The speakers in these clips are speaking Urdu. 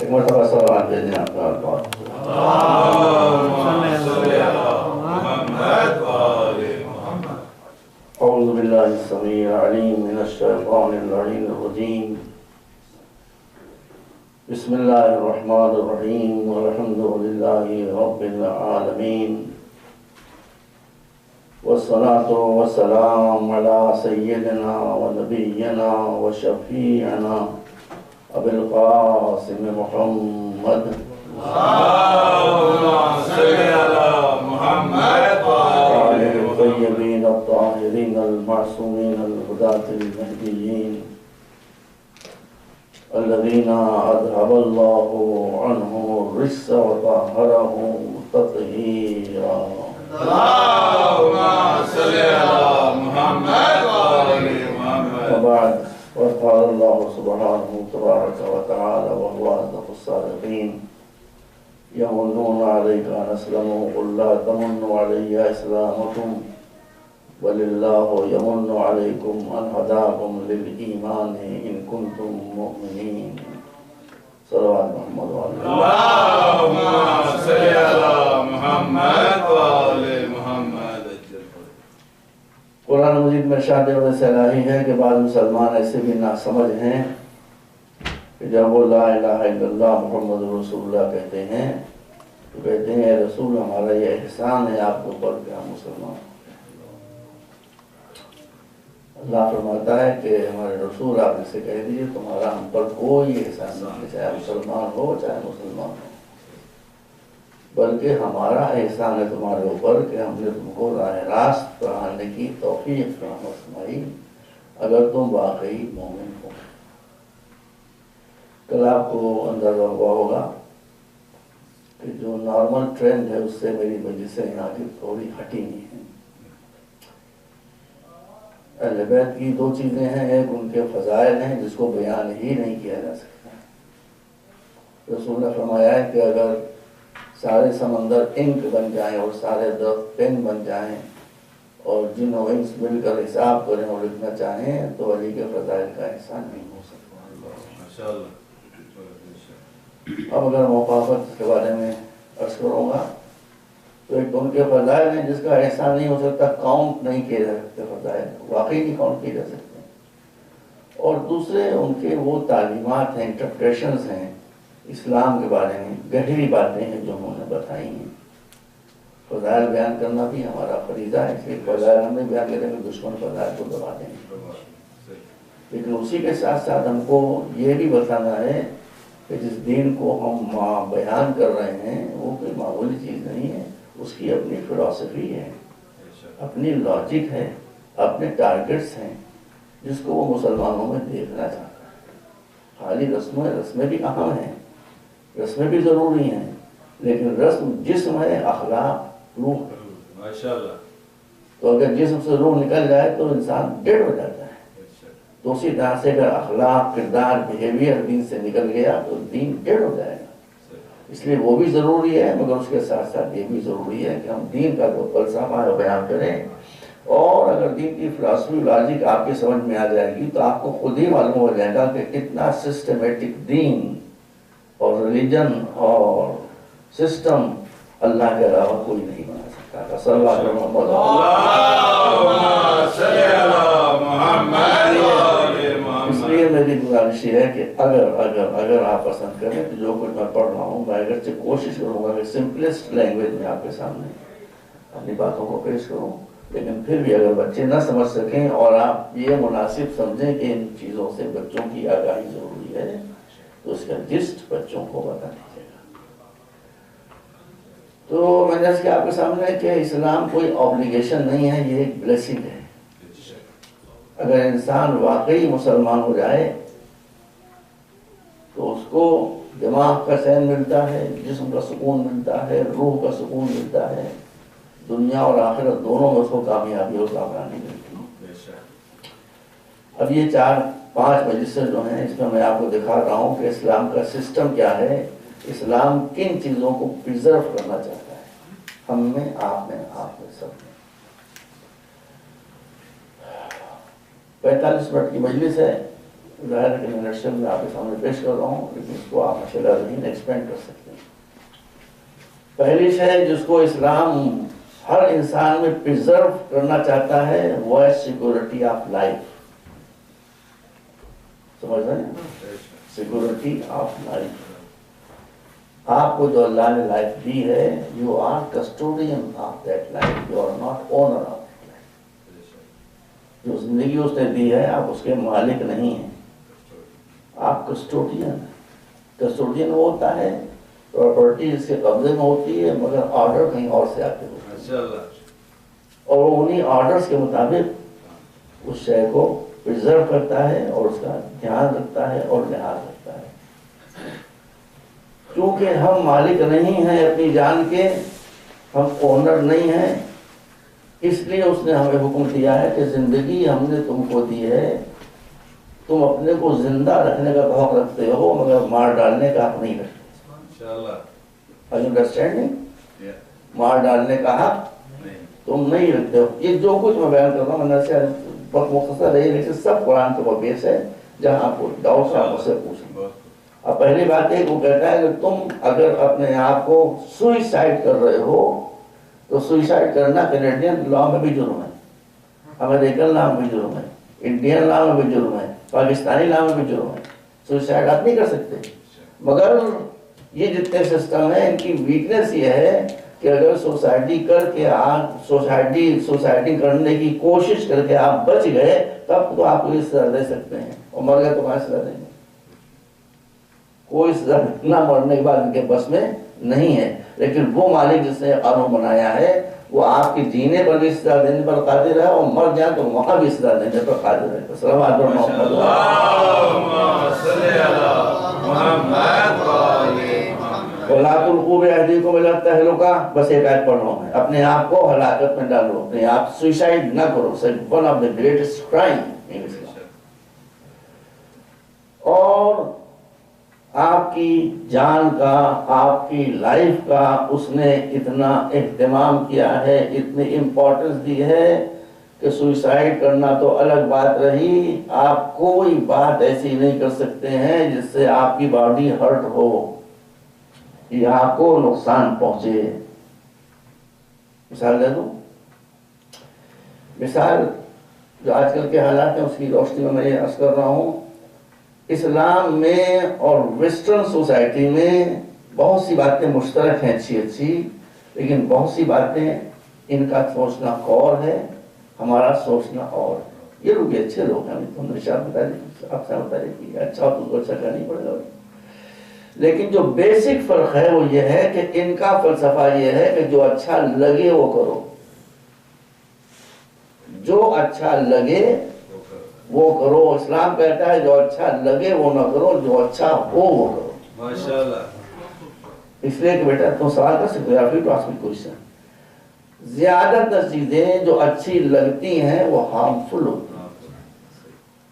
ایک مرتبہ صلوات دے دیں آپ کا اعوذ باللہ السمیع العلیم من الشیطان اللعین الرجیم بسم اللہ الرحمن الرحیم والحمد للہ رب العالمین والصلاة والسلام على سیدنا ونبینا وشفیعنا ابو القاسم محمد اللہم صلی علی محمد وآلہ الطیبین الطاہرین المعصومین الہداة المہدیین الذین اذهب اللہ عنہم الرجس وطہرہم تطہیرا اللہم صلی علی محمد وآلہ محمد وبعد وقال الله سبحانه تبارك وتعالى وهو أصدق الصادقين يمنون عليك أن أسلموا قل لا تمنوا علي إسلامكم بل الله يمن عليكم أن هداكم للإيمان إن كنتم مؤمنين صلوات محمد وعلى اللهم صل على محمد وعلى محمد. قرآن مجید میں ارشاد سے الہی ہے کہ بعض مسلمان ایسے بھی ناسمجھ ہیں کہ جب وہ لا الہ الا اللہ محمد رسول اللہ کہتے ہیں تو کہتے ہیں اے رسول ہمارا یہ احسان ہے آپ کے اوپر کہ ہم مسلمان ہیں. اللہ فرماتا ہے کہ ہمارے رسول آپ سے کہہ دیجئے تمہارا ہم پر کوئی احسان نہیں، چاہے مسلمان ہو چاہے مسلمان ہو، بلکہ ہمارا احسان ہے تمہارے اوپر کہ ہم نے تم کو راہ راست پر آنے کی توفیق فرمائی اگر تم واقعی مومن ہو. کل آپ کو اندازہ ہوا ہوگا کہ جو نارمل ٹرینڈ ہے اس سے میری مجلسیں یہاں کی تھوڑی ہٹی ہوئی ہیں. اہل بیت کی دو چیزیں ہیں، ایک ان کے فضائل ہیں جس کو بیان ہی نہیں کیا جا سکتا. رسول نے فرمایا ہے کہ اگر سارے سمندر انک بن جائیں اور سارے درخت پین بن جائیں اور جن و انس مل کر حساب کریں اور لکھنا چاہیں تو علی کے فضائل کا احسان نہیں ہو سکتا. اب اگر موقعات کے بارے میں عرض کروں گا تو ایک ان کے فضائل ہیں جس کا احسان نہیں ہو سکتا، کاؤنٹ نہیں کیے جا سکتے، فضائل واقعی نہیں کاؤنٹ کیے جا سکتے. اور دوسرے ان کے وہ تعلیمات ہیں، انٹرپریشنز ہیں اسلام کے بارے میں، گہری باتیں ہیں جو انہوں نے بتائی ہیں. فضائل بیان کرنا بھی ہمارا فریضہ ہے، اس لیے فضائل ہم نے بیان کریں گے، دشمن فضائل کو دبا دیں گے. لیکن اسی کے ساتھ ساتھ ہم کو یہ بھی بتانا ہے کہ جس دین کو ہم بیان کر رہے ہیں وہ کوئی معمولی چیز نہیں ہے، اس کی اپنی فلسفی ہے، اپنی لاجک ہے، اپنے ٹارگٹس ہیں جس کو وہ مسلمانوں میں دیکھنا چاہتا ہے. خالی رسمیں بھی اہم ہیں، رسمیں بھی ضروری ہیں، لیکن رسم جسم ہے، اخلاق روح ہے. ماشاءاللہ. تو اگر جسم سے روح نکل جائے تو انسان ڈیڈ ہو جاتا ہے. تو اسی طرح سے اگر اخلاق، کردار، بیہیویئر دین سے نکل گیا تو دین ڈیڈ ہو جائے گا. اس لیے وہ بھی ضروری ہے، مگر اس کے ساتھ ساتھ یہ بھی ضروری ہے کہ ہم دین کا جو فلسفہ ہے بیان کریں. اور اگر دین کی فلسفی لاجک آپ کی سمجھ میں آ جائے گی تو آپ کو خود ہی معلوم ہو جائے گا کہ کتنا سسٹمیٹک دین اور ریلیجن اور سسٹم اللہ کے علاوہ کوئی نہیں بنا سکتا. صلی اللہ علیہ محمد اس لیے میری گزارش یہ ہے کہ اگر آپ پسند کریں تو جو کچھ میں پڑھ رہا ہوں میں اگرچہ کوشش کروں گا کہ سمپلسٹ لینگویج میں آپ کے سامنے اپنی باتوں کو پیش کروں، لیکن پھر بھی اگر بچے نہ سمجھ سکیں اور آپ یہ مناسب سمجھیں کہ ان چیزوں سے بچوں کی آگاہی ضروری ہے تو اس کا جسٹ بچوں کو بتا دیجیے گا. تو میں نے اس کے آپ کے سامنے کہ اسلام کوئی آبلیگیشن نہیں ہے، یہ ایک بلیسنگ ہے. اگر انسان واقعی مسلمان ہو جائے تو اس کو دماغ کا چین ملتا ہے، جسم کا سکون ملتا ہے، روح کا سکون ملتا ہے، دنیا اور آخرت دونوں میں اس کو کامیابی اور کامیابی ملتی ہے. اب یہ 4-5 مجلسیں جو ہیں اس میں میں آپ کو دکھا رہا ہوں کہ اسلام کا سسٹم کیا ہے، اسلام کن چیزوں کو پریزرو کرنا چاہتا ہے ہم میں، آپ میں، سب میں. 45 منٹ کی مجلس ہے ظاہر ہے کہ میں نشر میں آپ کے سامنے پیش کر رہا ہوں، لیکن اس کو آپ ماشاء اللہ ایکسپینڈ کر سکتے ہیں۔ پہلی شے جس کو اسلام ہر انسان میں پریزرو کرنا چاہتا ہے وہ ہے سیکورٹی آف لائف۔ سمجھ رہے ہیں؟ Security of life. آپ کو جو اللہ نے لائف دی ہے، you are custodian of that life, you are not owner of that life. جو زندگی اس نے دی ہے آپ اس کے مالک نہیں ہیں، آپ کسٹوڈین ہیں۔ کسٹوڈین وہ ہوتا ہے پراپرٹی اس کے قبضے میں ہوتی ہے مگر آرڈر کہیں اور سے آتے ہوتے ہیں، اور وہ انہیں آرڈرز کے مطابق اس شے کو پریزرو کرتا ہے اور اس کا دھیان رکھتا ہے اور لحاظ رکھتا ہے۔ کیونکہ ہم مالک نہیں ہیں اپنی جان کے، ہم اونر نہیں ہیں، اس لیے اس نے ہمیں حکم دیا ہے کہ زندگی ہم نے تم کو دی ہے، تم اپنے کو زندہ رکھنے کا حق رکھتے ہو مگر مار ڈالنے کا حق نہیں رکھتے۔ انڈرسٹینڈنگ؟ مار ڈالنے کا حق تم نہیں رکھتے ہو۔ یہ جو کچھ میں بیان کر رہا ہوں بہت مختصر ہے، لیکن سب قرآن کے وہ بیس ہے، جہاں آپ کو ڈاؤٹ ہے آپ مجھ سے پوچھیں۔ اب پہلی بات ہے وہ کہتا ہے کہ تم اگر اپنے آپ کو سوئسائڈ کر رہے ہو تو سوئسائڈ کرنا کینیڈین لا میں بھی جرم ہے، امریکن لا میں بھی جرم ہے، انڈین لا میں بھی جرم ہے، پاکستانی لا میں بھی جرم ہے۔ سوئسائڈ آپ نہیں کر سکتے، مگر یہ جتنے سسٹم ہیں ان کی ویکنیس یہ ہے کہ اگر سوسائٹی کر کے آپ سوسائٹی کرنے کی کوشش کر کے آپ بچ گئے تب تو آپ کو اس سزا دے سکتے ہیں، اور مر گئے تو کہاں سزا دیں گے؟ کوئی سزا نہ مرنے کے بعد ان کے بس میں نہیں ہے۔ لیکن وہ مالک جس نے قانون بنایا ہے وہ آپ کی جینے پر بھی سزا دینے پر قادر ہے، اور مر جائیں تو وہاں بھی سزا دینے پر قادر ہے۔ صلوات اللہ وَلَا تُلْقُوا بِأَيْدِيكُمْ إِلَى التَّهْلُكَةِ، بس ایک آیت پڑھ رہا ہوں میں، اپنے آپ کو ہلاکت میں ڈالو، اپنے آپ سوئسائڈ نہ کرو، one of the greatest crime in Islam. اور آپ کی جان کا، آپ کی لائف کا اس نے اتنا اہتمام کیا ہے، اتنی امپورٹنس دی ہے کہ سوئسائڈ کرنا تو الگ بات رہی، آپ کوئی بات ایسی نہیں کر سکتے ہیں جس سے آپ کی باڈی ہرٹ ہو یا آپ کو نقصان پہنچے۔ مثال دے دوں، مثال جو آج کل کے حالات ہیں اس کی روشنی میں یہ عرض کر رہا ہوں، اسلام میں اور ویسٹرن سوسائٹی میں بہت سی باتیں مشترک ہیں اچھی، لیکن بہت سی باتیں ان کا سوچنا اور ہے، ہمارا سوچنا اور ہے۔ یہ لوگ اچھے لوگ ہیں، تم نے شاید آپ سے بتائیے کہ اچھا تو اس کو اچھا کرنا پڑے گا، لیکن جو بیسک فرق ہے وہ یہ ہے کہ ان کا فلسفہ یہ ہے کہ جو اچھا لگے وہ کرو، جو اچھا لگے وہ کرو۔ اسلام کہتا ہے جو اچھا لگے وہ نہ کرو، جو اچھا ہو وہ کرو۔ ماشاءاللہ۔ اس لیے کہ بیٹا تم سوال کر سکتے ہو، تو آسک می کوسچن۔ زیادہ تر چیزیں جو اچھی لگتی ہیں وہ ہارمفل ہوتی ہیں۔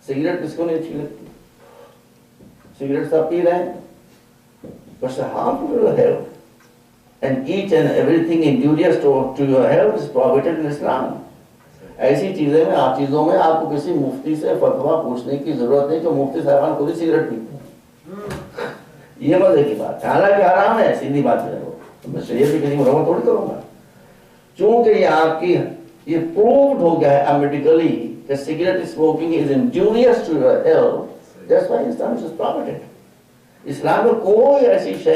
سگریٹ کس کو نہیں اچھی لگتی؟ سگریٹ سب پی رہے ہیں، بس harmful to your health, and each and everything injurious to your health is prohibited in Islam۔ ایسی چیزیں میں آپ کو کسی مفتی سے فتویٰ پوچھنے کی ضرورت نہیں کہ مفتی صاحبان خود ہی سگریٹ پیتے ہیں، یہ مزے کی بات ہے، حالانکہ حرام ہے، سیدھی بات ہے، میں شریعت کی کسی مرمت تھوڑی کروں گا، چونکہ یہ آپ کی یہ پرووڈ ہو گیا ہے میڈیکلی کہ cigarette smoking is injurious to your health, that's why Islam is prohibited. اسلام میں کوئی ایسی شے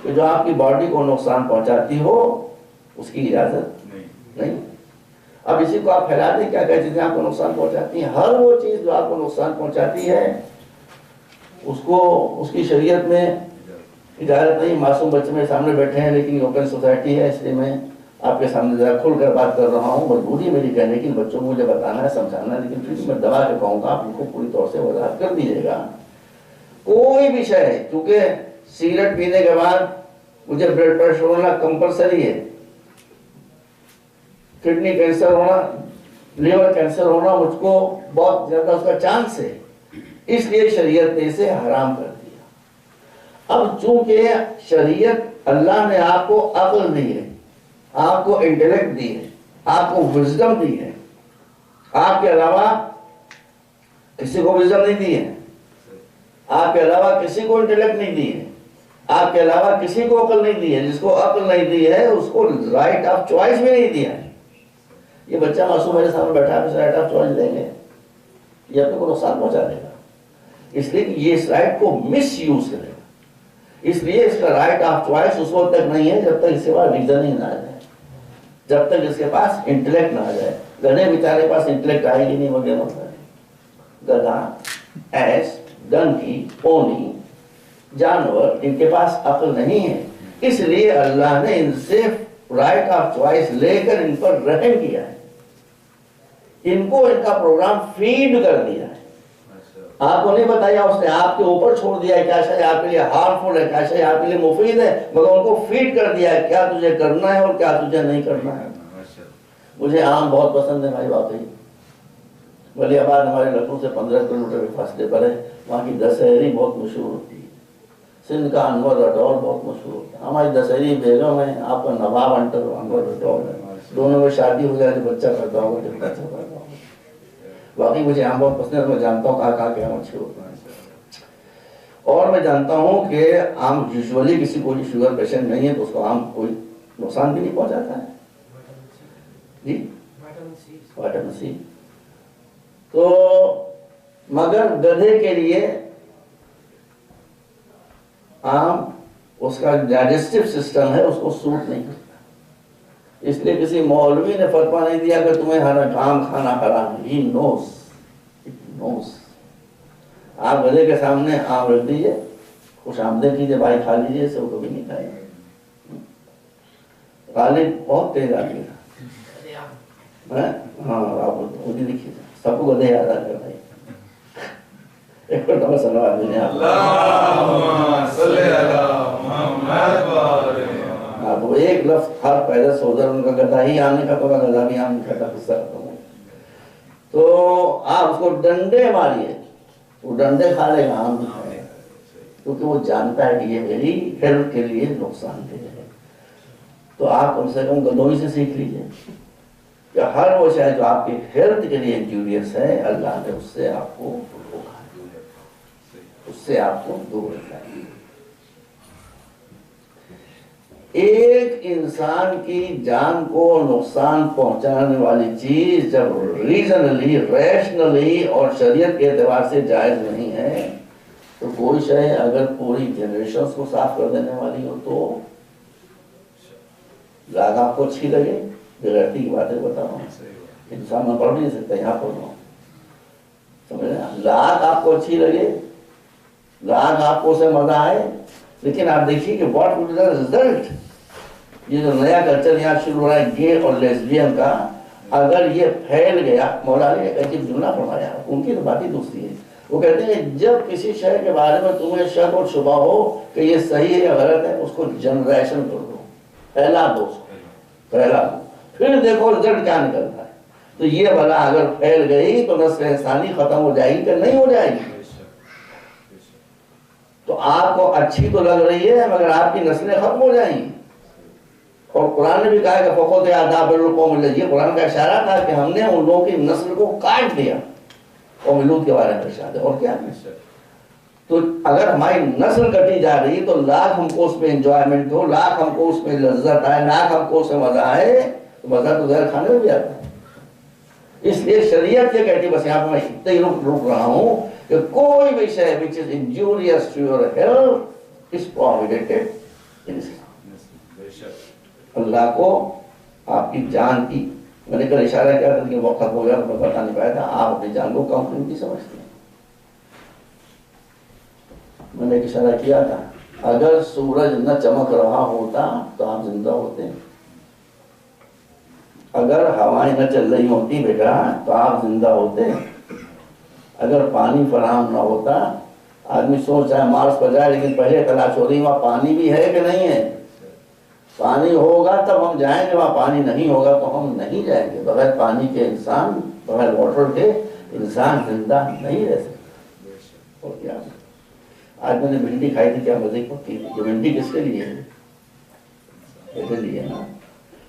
کہ جو آپ کی باڈی کو نقصان پہنچاتی ہو اس کی اجازت نہیں۔ اب اسی کو آپ پھیلا دیں، کیا کیا چیزیں آپ کو نقصان پہنچاتی ہیں، ہر وہ چیز جو آپ کو نقصان پہنچاتی ہے اس کی شریعت میں اجازت نہیں۔ معصوم بچے میرے سامنے بیٹھے ہیں، لیکن یہ اوپن سوسائٹی ہے، اس لیے میں آپ کے سامنے ذرا کھل کر بات کر رہا ہوں، مجبوری میری کہنے کی، بچوں کو مجھے بتانا ہے، سمجھانا ہے، لیکن پھر میں دبا کے کہوں گا، آپ ان کو پوری طور سے وضاحت کر دیجیے گا۔ کوئی بھی شے، کیونکہ سگریٹ پینے کے بعد مجھے بلڈ پریشر ہونا کمپلسری ہے، کڈنی کینسر ہونا، لیور کینسر ہونا مجھ کو بہت زیادہ اس کا چانس ہے، اس لیے شریعت نے اسے حرام کر دیا۔ اب چونکہ شریعت، اللہ نے آپ کو عقل دی ہے، آپ کو انٹلیکٹ دی ہے، آپ کو وزڈم دی ہے، آپ کے علاوہ کسی کو وزڈم نہیں دی ہے، آپ کے علاوہ کسی کو انٹلیکٹ نہیں دی ہے، آپ کے علاوہ کسی کو عقل نہیں دی ہے، جس کو عقل نہیں دی ہے اس کو رائٹ آف چوائس بھی نہیں دیا ہے۔ یہ بچہ معصوم میرے سامنے بیٹھا ہے، رائٹ آف چوائس دیں گے، یہ اپنے کو نقصان پہنچا دے گا، اس لیے کہ یہ اس رائٹ کو مس یوز کرے گا۔ اس لیے اس کا رائٹ آف چوائس اس وقت تک نہیں ہے جب تک اس کے پاس ریزننگ نہ آ جائے، جب تک اس کے پاس انٹلیکٹ نہ آ جائے۔ گدھے بیچارے کے پاس انٹلیکٹ آئے گی نہیں، وغیرہ وغیرہ۔ گدھا، ایس، ڈنکی، پونی، جانور، ان کے پاس عقل نہیں ہے، اس لیے اللہ نے ان سے رائٹ آف چوائس لے کر ان پر رحم کیا ہے، ان کو ان کا پروگرام فیڈ کر دیا ہے۔ آپ کو نہیں بتایا، اس نے آپ کے اوپر چھوڑ دیا ہے کیا شے آپ کے لیے ہارمفل ہے، کیا شے آپ کے لیے مفید ہے، مگر ان کو فیڈ کر دیا ہے کیا تجھے کرنا ہے اور کیا تجھے نہیں کرنا ہے۔ مجھے آم بہت پسند ہے بھائی، واقعی ولی آباد ہمارے لکھنؤ سے 15 کلومیٹر کے فاصلے پر ہے، وہاں کی دسہری بہت مشہور ہوتی ہے، سندھ کا انور رٹور بہت مشہور ہوتا ہے، ہماری دسہری بیگم ہے، آپ کا نواب انور رٹور ہے، دونوں میں شادی ہو جائے تو بچہ پیدا ہوگا، جب بچہ پیدا ہوگا۔ واقعی مجھے آم بہت پسند ہے، میں جانتا ہوں کہاں کیا اچھے ہوتے ہیں، اور میں جانتا ہوں کہ آم یوزولی کسی کو شوگر پیشنٹ نہیں ہے تو اس کو آم کوئی نقصان بھی نہیں پہنچاتا ہے جی، وٹامن سی۔ تو مگر گدھے کے لیے آم، اس کا ڈائجسٹو سسٹم ہے، اس کو سوٹ نہیں کرتا، اس لیے کسی مولوی نے فتویٰ نہیں دیا کہ تمہیں آم کھانا حرام ہے، ہی نوز۔ آپ گدھے کے سامنے آم رکھ دیجئے، خوش آمدید کیجئے، بھائی کھا لیجئے، اسے وہ کبھی نہیں کھائے گا۔ غالب بہت تیز آدمی تھا، ہاں آپ خود ہی دیکھیے، سب کو گدھے یاد آ گئے بھائی۔ ایک بار تو سلوات دیں اللہم صلی اللہ محمد۔ آپ وہ ایک لفظ ہر پیدا سوزر ان کا گدھا ہی آنے کا، تو گدھا بھی آنے کا قصہ ختم ہو۔ تو آپ اس کو ڈنڈے ماریے، وہ ڈنڈے کھا لے گا، آم بھی کھائے گا، کیونکہ وہ جانتا ہے کہ یہ میری ہیلتھ کے لیے نقصان دہ ہے۔ تو آپ کم سے کم گدھوں ہی سے سیکھ لیجیے کہ ہر وہ شے جو آپ کی ہیلتھ کے لیے انجوریس ہے، اللہ نے اس سے آپ کو روکا ہے، اس سے آپ کو دور رکھا ہے۔ ایک انسان کی جان کو نقصان پہنچانے والی چیز جب ریزنلی، ریشنلی اور شریعت کے اعتبار سے جائز نہیں ہے، تو کوئی شے اگر پوری جنریشنز کو صاف کر دینے والی ہو تو لاگ آپ کو اچھی لگے، بغیرتی کی باتیں بتا رہا ہوں، انسان میں پڑھ نہیں سکتا، یہاں پڑھ رہا ہوں، سمجھ رہے ہیں؟ لاگ آپ کو اچھی لگے، لاگ آپ کو اسے مزہ آئے، لیکن آپ دیکھیے کہ what will be the result. یہ جو نیا کلچر یہاں شروع ہو رہا ہے گے اور لیسبین کا، اگر یہ پھیل گیا، مولا نے ایک عجیب جملہ فرمایا، ان کی تو بات ہی دوسری ہے، وہ کہتے ہیں جب کسی شے کے بارے میں تمہیں شک اور شبہ ہو کہ یہ صحیح ہے یا غلط ہے، اس کو جنریشن کر دو، پھیلا دو اس کو، پھیلا دو، پھر دیکھو رزلٹ کیا نکلتا ہے۔ تو یہ بلا اگر پھیل گئی تو نسل انسانی ختم ہو جائے گی کہ نہیں ہو جائے گی؟ تو آپ کو اچھی تو لگ رہی ہے مگر آپ کی نسلیں ختم ہو جائیں گی۔ اور قرآن نے بھی کہا کہ فقط آداب القوم الذین، یہ قرآن کا اشارہ تھا کہ ہم نے ان لوگوں کی نسل کو کاٹ دیا، قوم لوط کے بارے میں ارشاد ہے، اور کیا ہے؟ تو اگر ہماری نسل کٹی جا رہی تو لاکھ ہم کو اس میں انجوائمنٹ ہو، لاکھ ہم کو اس میں لذت آئے، لاکھ ہم کو اس میں مزہ آئے، تو مزہ تو زہر کھانے میں بھی آتا ہے۔ اس لیے شریعت یہ کہتی، بس یہاں پر میں اتنا ہی رک رہا ہوں کہ کوئی بھی شے which is injurious to your health is prohibited in Islam۔ اللہ کو آپ کی جان کی، میں نے کل اشارہ کیا تھا کہ وقت ہو گیا تو میں بتا نہیں پایا تھا، آپ اپنی جان کو کم قیمتی سمجھتے ہیں۔ میں نے ایک اشارہ کیا تھا، اگر سورج نہ چمک رہا ہوتا تو آپ زندہ ہوتے، اگر ہوائیں نہ چل رہی ہوتی بیٹا تو آپ زندہ ہوتے، اگر پانی فراہم نہ ہوتا، آدمی سوچ رہا ہے مارس پر جائے لیکن پہلے تلاش ہو رہی وہاں پانی بھی ہے کہ نہیں ہے، پانی ہوگا تب ہم جائیں گے، وہاں پانی نہیں ہوگا تو ہم نہیں جائیں گے۔ بغیر پانی کے انسان، بغیر واٹر کے انسان زندہ نہیں رہ سکتا۔ اور کیا آج میں نے بھنڈی کھائی تھی، کیا مزے کی تھی، یہ بھنڈی کس کے لیے ہے؟ میرے لیے نا۔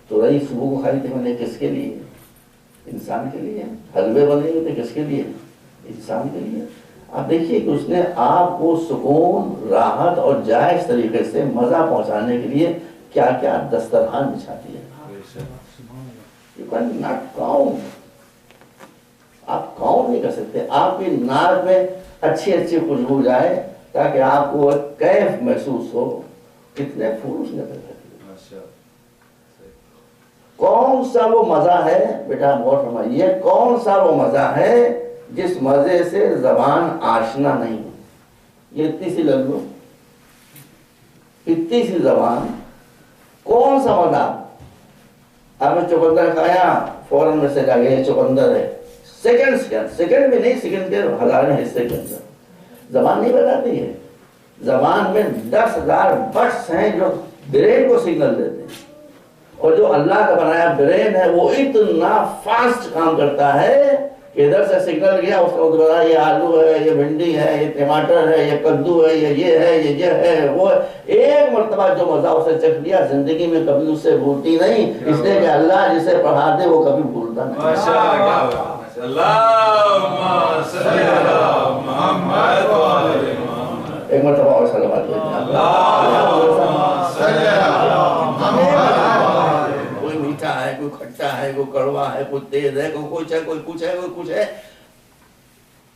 تو رہی صبح کو کھائی تھی میں نے، کس کے لیے؟ انسان کے لیے۔ حلوے بنے ہوئے تھے، کس کے لیے؟ انسان کے لیے۔ آپ دیکھیے کہ اس نے آپ کو سکون، راحت اور جائز طریقے سے مزہ پہنچانے کے لیے کیا کیا دسترخوان بچھا دیا. You cannot count. آپ کاؤنٹ نہیں کر سکتے. آپ کی ناک میں اچھی اچھی خوشبو جائے تاکہ آپ کو ایک کیف محسوس ہو. کتنے پھول اس نے پیدا کیے. کون سا وہ مزہ ہے بیٹا، غور فرمائیے، کون سا وہ مزہ ہے جس مزے سے زبان آشنا نہیں. یہ اتنی سی لگو، اتنی سی زبان، کون سا مزہ. آپ نے چقندر کھایا، فوراً میں سے جا گیا یہ چقندر ہے. سیکنڈ میں نہیں، سیکنڈ کے ہزاریں حصے کے اندر. زبان نہیں بتاتی ہے. زبان میں 10,000 بٹس ہیں جو برین کو سگنل دیتے ہیں، اور جو اللہ کا بنایا برین ہے وہ اتنا فاسٹ کام کرتا ہے کہ ادھر سے سگنل گیا، اس کو بتا یہ آلو ہے، یہ بھنڈی ہے، یہ ٹماٹر ہے، یہ کدو ہے، یہ ہے، یہ ہے، وہ ایک مرتبہ جو مزہ اسے چکھ لیا زندگی میں کبھی اس سے بھولتی نہیں. اس لیے کہ اللہ جسے پڑھا دے وہ کبھی بھولتا نہیں. ایک مرتبہ اور سلوات بھیجنا. کوئی میٹھا ہے، کوئی کھٹا ہے، کوئی کڑوا ہے، کوئی تیز ہے، کوئی کچھ ہے، کوئی کچھ ہے، کوئی کچھ ہے.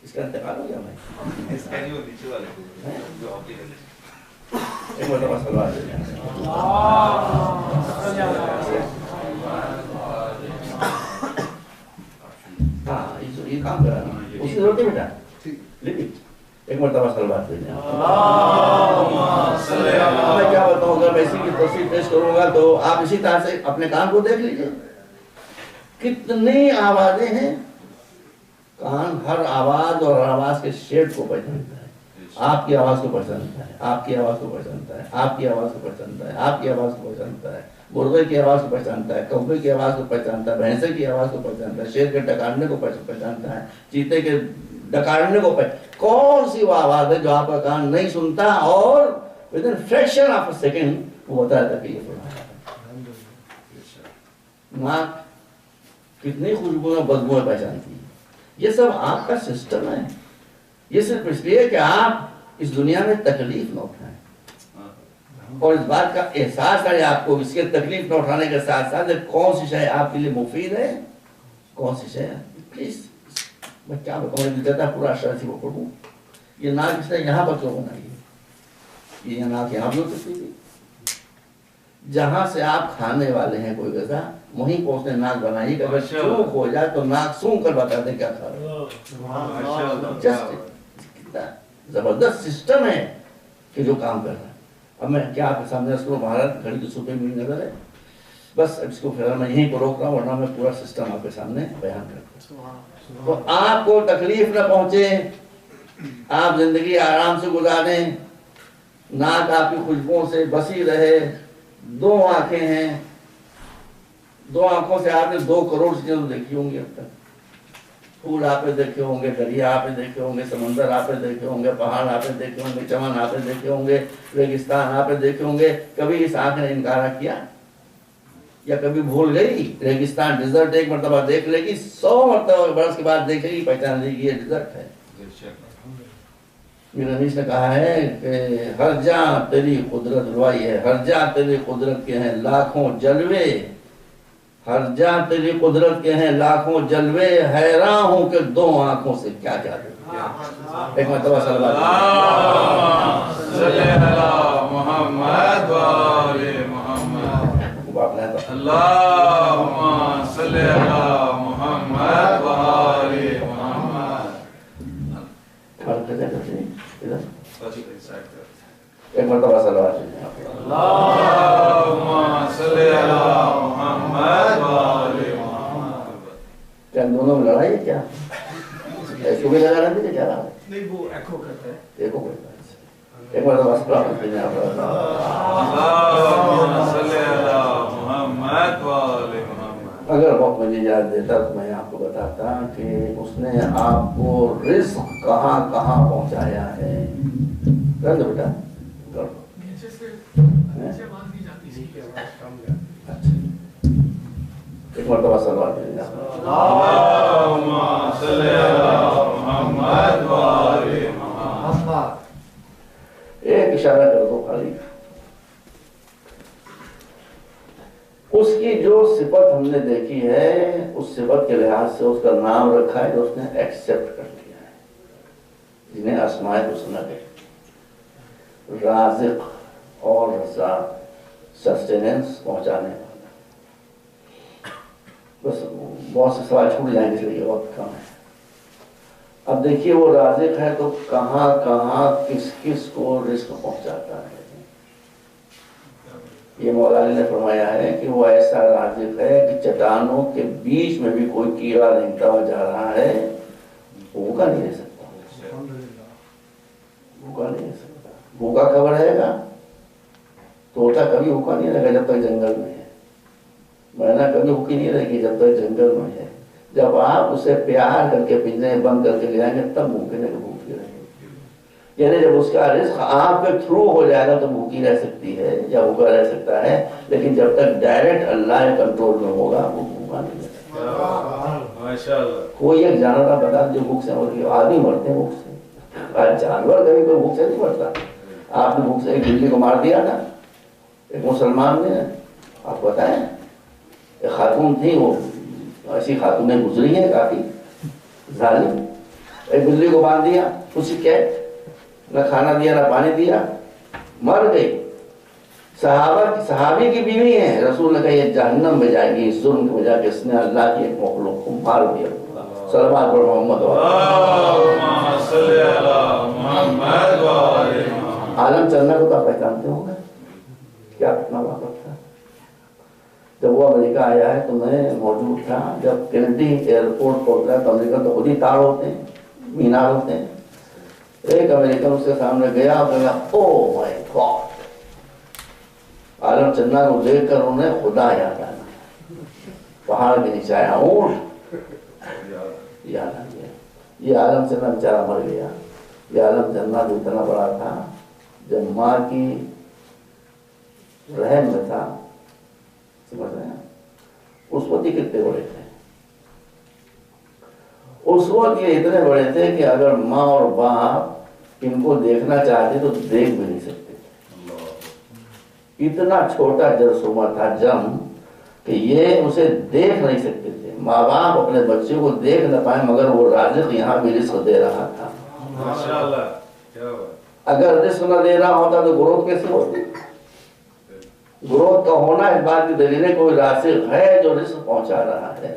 اس کا انتقال ہو گیا بھائی. ایک مرتبہ سلوات بھیجنا. ہاں یہ کام کرا اس کی ضرورت ہے بیٹا. ایک مرتبہ سلوات بھیجنا. میں کیا بتاؤں گا، میں اسی کی تصویر پیش کروں گا تو آپ اسی طرح سے اپنے کان کو دیکھ لیجیے. کتنی آوازیں ہیں. کان ہر آواز اور آواز کے شیڈ کو پہچانتا ہے. آپ کی آواز کو پہچانتا ہے، آپ کی آواز کو پہچانتا ہے، آپ کی آواز کو پہچانتا ہے، آپ کی آواز کو پہچانتا ہے، مرغے کی آواز کو پہچانتا ہے، کوے کی آواز کو پہچانتا ہے، بھینسے کی آواز کو پہچانتا ہے، شیر کے ڈکارنے کو پہچانتا ہے، چیتے کے ڈکارنے کو کون سی وہ آواز ہے جو آپ کا کان نہیں سنتا اور within fraction of a second وہ بتا دیتا کہ یہ فرمایا. ناک کتنی خوشبو بدبو پہچانتی ہے. یہ سب آپ کا سسٹم ہے. یہ صرف اس لیے کہ آپ اس دنیا میں تکلیف نہ اٹھائیں اور اس بات کا احساس ہے آپ کو اس کے تکلیف نہ اٹھانے کے ساتھ ساتھ کون سی شے آپ کے لیے مفید ہے، کون سی شے. پلیز میں کیا بتاؤں، دیتا پورا اشرا سی وہ پڑھوں. یہ ناک اس نے یہاں پر کیوں بنائی ہے؟ یہ ناک یہاں بھی ہو سکتی تھی. جہاں سے آپ کھانے والے ہیں کوئی غذا وہیں کو اس نے ناک بنائی کہ اگر چوک ہو جائے تو ناک سونگ کر بتا دیں کیا کھا رہے ہیں. زبردست سسٹم ہے کہ جو کام کر رہا ہے. اب میں کیا آپ کے سامنے اس کو بھارت گھڑی کی سوپے میں نظر ہے. بس اس کو پھر میں یہیں کو روک رہا ہوں ورنہ میں پورا سسٹم آپ کے سامنے بیان کرتا ہوں. تو آپ کو تکلیف نہ پہنچے، آپ زندگی آرام سے گزاریں، ناک آپ کی خوشبوؤں سے بسی رہے. 2 آنکھیں ہیں، 2 آنکھوں سے آپ نے 2 کروڑ چیزیں دیکھی ہوں گی اب تک. پھول آپ نے دیکھے ہوں گے، دریا آپ نے دیکھے ہوں گے، سمندر آپ نے دیکھے ہوں گے، پہاڑ آپ نے دیکھے ہوں گے، چمن آپ نے دیکھے ہوں گے، ریگستان آپ نے دیکھے ہوں گے. کبھی اس آنکھ نے انکار کیا یا کبھی بھول گئی؟ ریگستان ڈیزرٹ ایک مرتبہ دیکھ لے گی، 100 مرتبہ برس کے بعد دیکھے گی، پہچان لے گی یہ ڈیزرٹ ہے. میرے نبی نے کہا ہے کہ ہر جہاں تیری قدرت روائی ہے، ہر جہاں تیری قدرت کے ہیں لاکھوں جلوے، ہر جہاں تیری قدرت کے ہیں لاکھوں جلوے، حیران ہوں کہ 2 آنکھوں سے کیا کیا دیکھا. ایک مرتبہ صلی اللہ علیہ محمد اللہم صلی علی محمد و آل محمد. ایک مرتبہ صلی اللہ علیہ اللہم صلی علی محمد و آل محمد. کیا دونوں میں لڑائی ہے کیا؟ ایسو بھی لگا رہے تھے کیا رہا ہے؟ نہیں وہ ایکو کرتا ہے. ایکو کرتا ہے. ایک مرتبہ صلی اللہ علیہ اللہم صلی علی محمد و آل محمد. اگر وقت مجھے یاد دیتا تو میں آپ کو بتاتا کہ اس نے آپ کو رزق کہاں کہاں پہنچایا ہے. کر دو بیٹا، کر دو. ایک ایک مرتبہ صلوات بھیجنا۔ اللہم صلی علی محمد و آل محمد۔ ایک اشارہ کر دو خالی، اس کی جو صفت ہم نے دیکھی ہے اس صفت کے لحاظ سے اس کا نام رکھا ہے جو اس نے ایکسپٹ کر لیا ہے، جنہیں اسماء الحسنی کہتے ہیں، رازق اور رزاق، سسٹیننس پہنچانے والا۔ بس بہت سے سوال چھوٹ جائیں گے اس لیے وقت کم ہے۔ اب دیکھیے وہ رازق ہے تو کہاں کہاں کس کس کو رزق پہنچاتا ہے۔ یہ مولا علی نے فرمایا ہے کہ وہ ایسا رازق ہے کہ چٹانوں کے بیچ میں بھی کوئی کیڑا رینگتا ہوا جا رہا ہے بھوکا نہیں رہ سکتا، بھوکا نہیں رہ سکتا۔ بھوکا کب رہے گا؟ طوطا کبھی بھوکا نہیں رہے گا جب تک جنگل میں ہے، مینا کبھی بھوکی نہیں رہے گی جب تک جنگل میں ہے۔ جب آپ اسے پیار کر کے پنجرے میں بند کر کے لے آئیں گے تب بھوکے بھوکی رہے گی۔ یعنی جب اس کا رزق آپ کے تھرو ہو جائے گا تو بھوکی رہ سکتی ہے یا بھوکا رہ سکتا ہے، لیکن جب تک ڈائریکٹ اللہ کے کنٹرول میں ہوگا وہ بھوکا نہیں رہ سکتا۔ کوئی ایک جانور آپ بتا جو بھوک سے مرتی ہے، آدمی مرتے ہیں بھوک سے، جانور کبھی کوئی بھوک سے نہیں مرتا۔ آپ نے بھوک سے ایک بلی کو مار دیا نا، ایک مسلمان نے، آپ بتائیں ایک خاتون تھی، وہ ایسی خاتونیں گزری ہیں کافی ظالم، ایک بلی کو باندھ دیا، اسی کے نہ کھانا دیا نہ پانی دیا، مر گئی۔ صحابی کی بیوی ہے، رسول نے کہا یہ جہنم میں جائے گی اس ظلم کی وجہ کہ اس نے اللہ کی ایک مخلوق کو مار دیا۔ صلوات پر محمد اللہم صلی علی محمد و آل محمد۔ عالم چلنا کو تو آپ پہچانتے ہوں گے، کیا کتنا وقت تھا جب وہ امریکہ آیا ہے تو میں موجود تھا جب کینیڈی ایئرپورٹ پہنچا تو امریکہ تو خود ہی تاڑ ہوتے ہیں، مینار ہوتے ہیں۔ ایک امریکن اس کے سامنے گیا اور کہا او مائی گاڈ، عالم چندہ کو دیکھ کر انہیں خدا یاد آنا، پہاڑ کے نیچے آیا اونٹ یاد آ گیا۔ یہ عالم چندہ بیچارہ مر گیا۔ یہ عالم چندہ جو اتنا بڑا تھا جب ماں کی رحم میں تھا، سمجھ رہے ہیں، اس وقت یہ کتنے بڑے تھے؟ اس وقت یہ اتنے بڑے تھے کہ اگر ماں اور باپ ان کو دیکھنا چاہتے تو دیکھ بھی نہیں سکتے تھے۔ اتنا چھوٹا جرثومہ تھا جم کہ یہ اسے دیکھ نہیں سکتے تھے۔ ماں باپ اپنے بچے کو دیکھ نہ پائے مگر وہ رازق یہاں بھی رزق دے رہا تھا۔ اگر رزق نہ دے رہا ہوتا تو گروتھ کیسے ہوتی؟ گروتھ کا ہونا اس بات کی دلیل ہے کوئی رازق ہے جو رزق پہنچا رہا ہے۔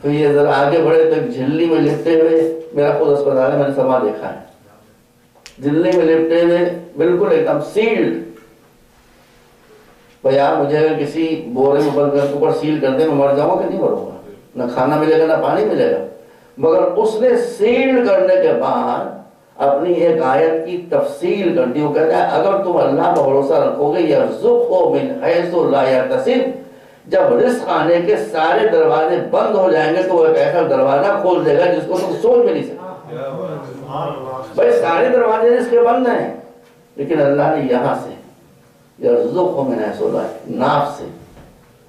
پھر یہ ذرا آگے بڑھے تو ایک جھلی میں لپٹے ہوئے، میرا خود اسپتال ہے میں نے سما دیکھا ہے، جھلی میں لپٹے ہوئے بالکل ایک دم سیلڈ۔ بھائی آپ مجھے اگر کسی بورے میں بند کر کے اوپر سیل کر دیں میں مر جاؤں گا کہ نہیں مروں گا؟ نہ کھانا ملے گا نہ پانی ملے گا، مگر اس نے سیل کرنے کے بعد اپنی ایک آیت کی تفصیل کر دی۔ وہ کہتا ہے اگر تم اللہ پر بھروسہ رکھو گے یرزقہ من حیث لا یحتسب، جب رزق آنے کے سارے دروازے بند ہو جائیں گے تو وہ ایک ایسا دروازہ کھول دے گا جس کو تم سوچ بھی نہیں سکتے۔ بھائی سارے دروازے رزق کے بند ہیں، لیکن اللہ نے یہاں سے یرزقہ من حیث لا یحتسب، ناف سے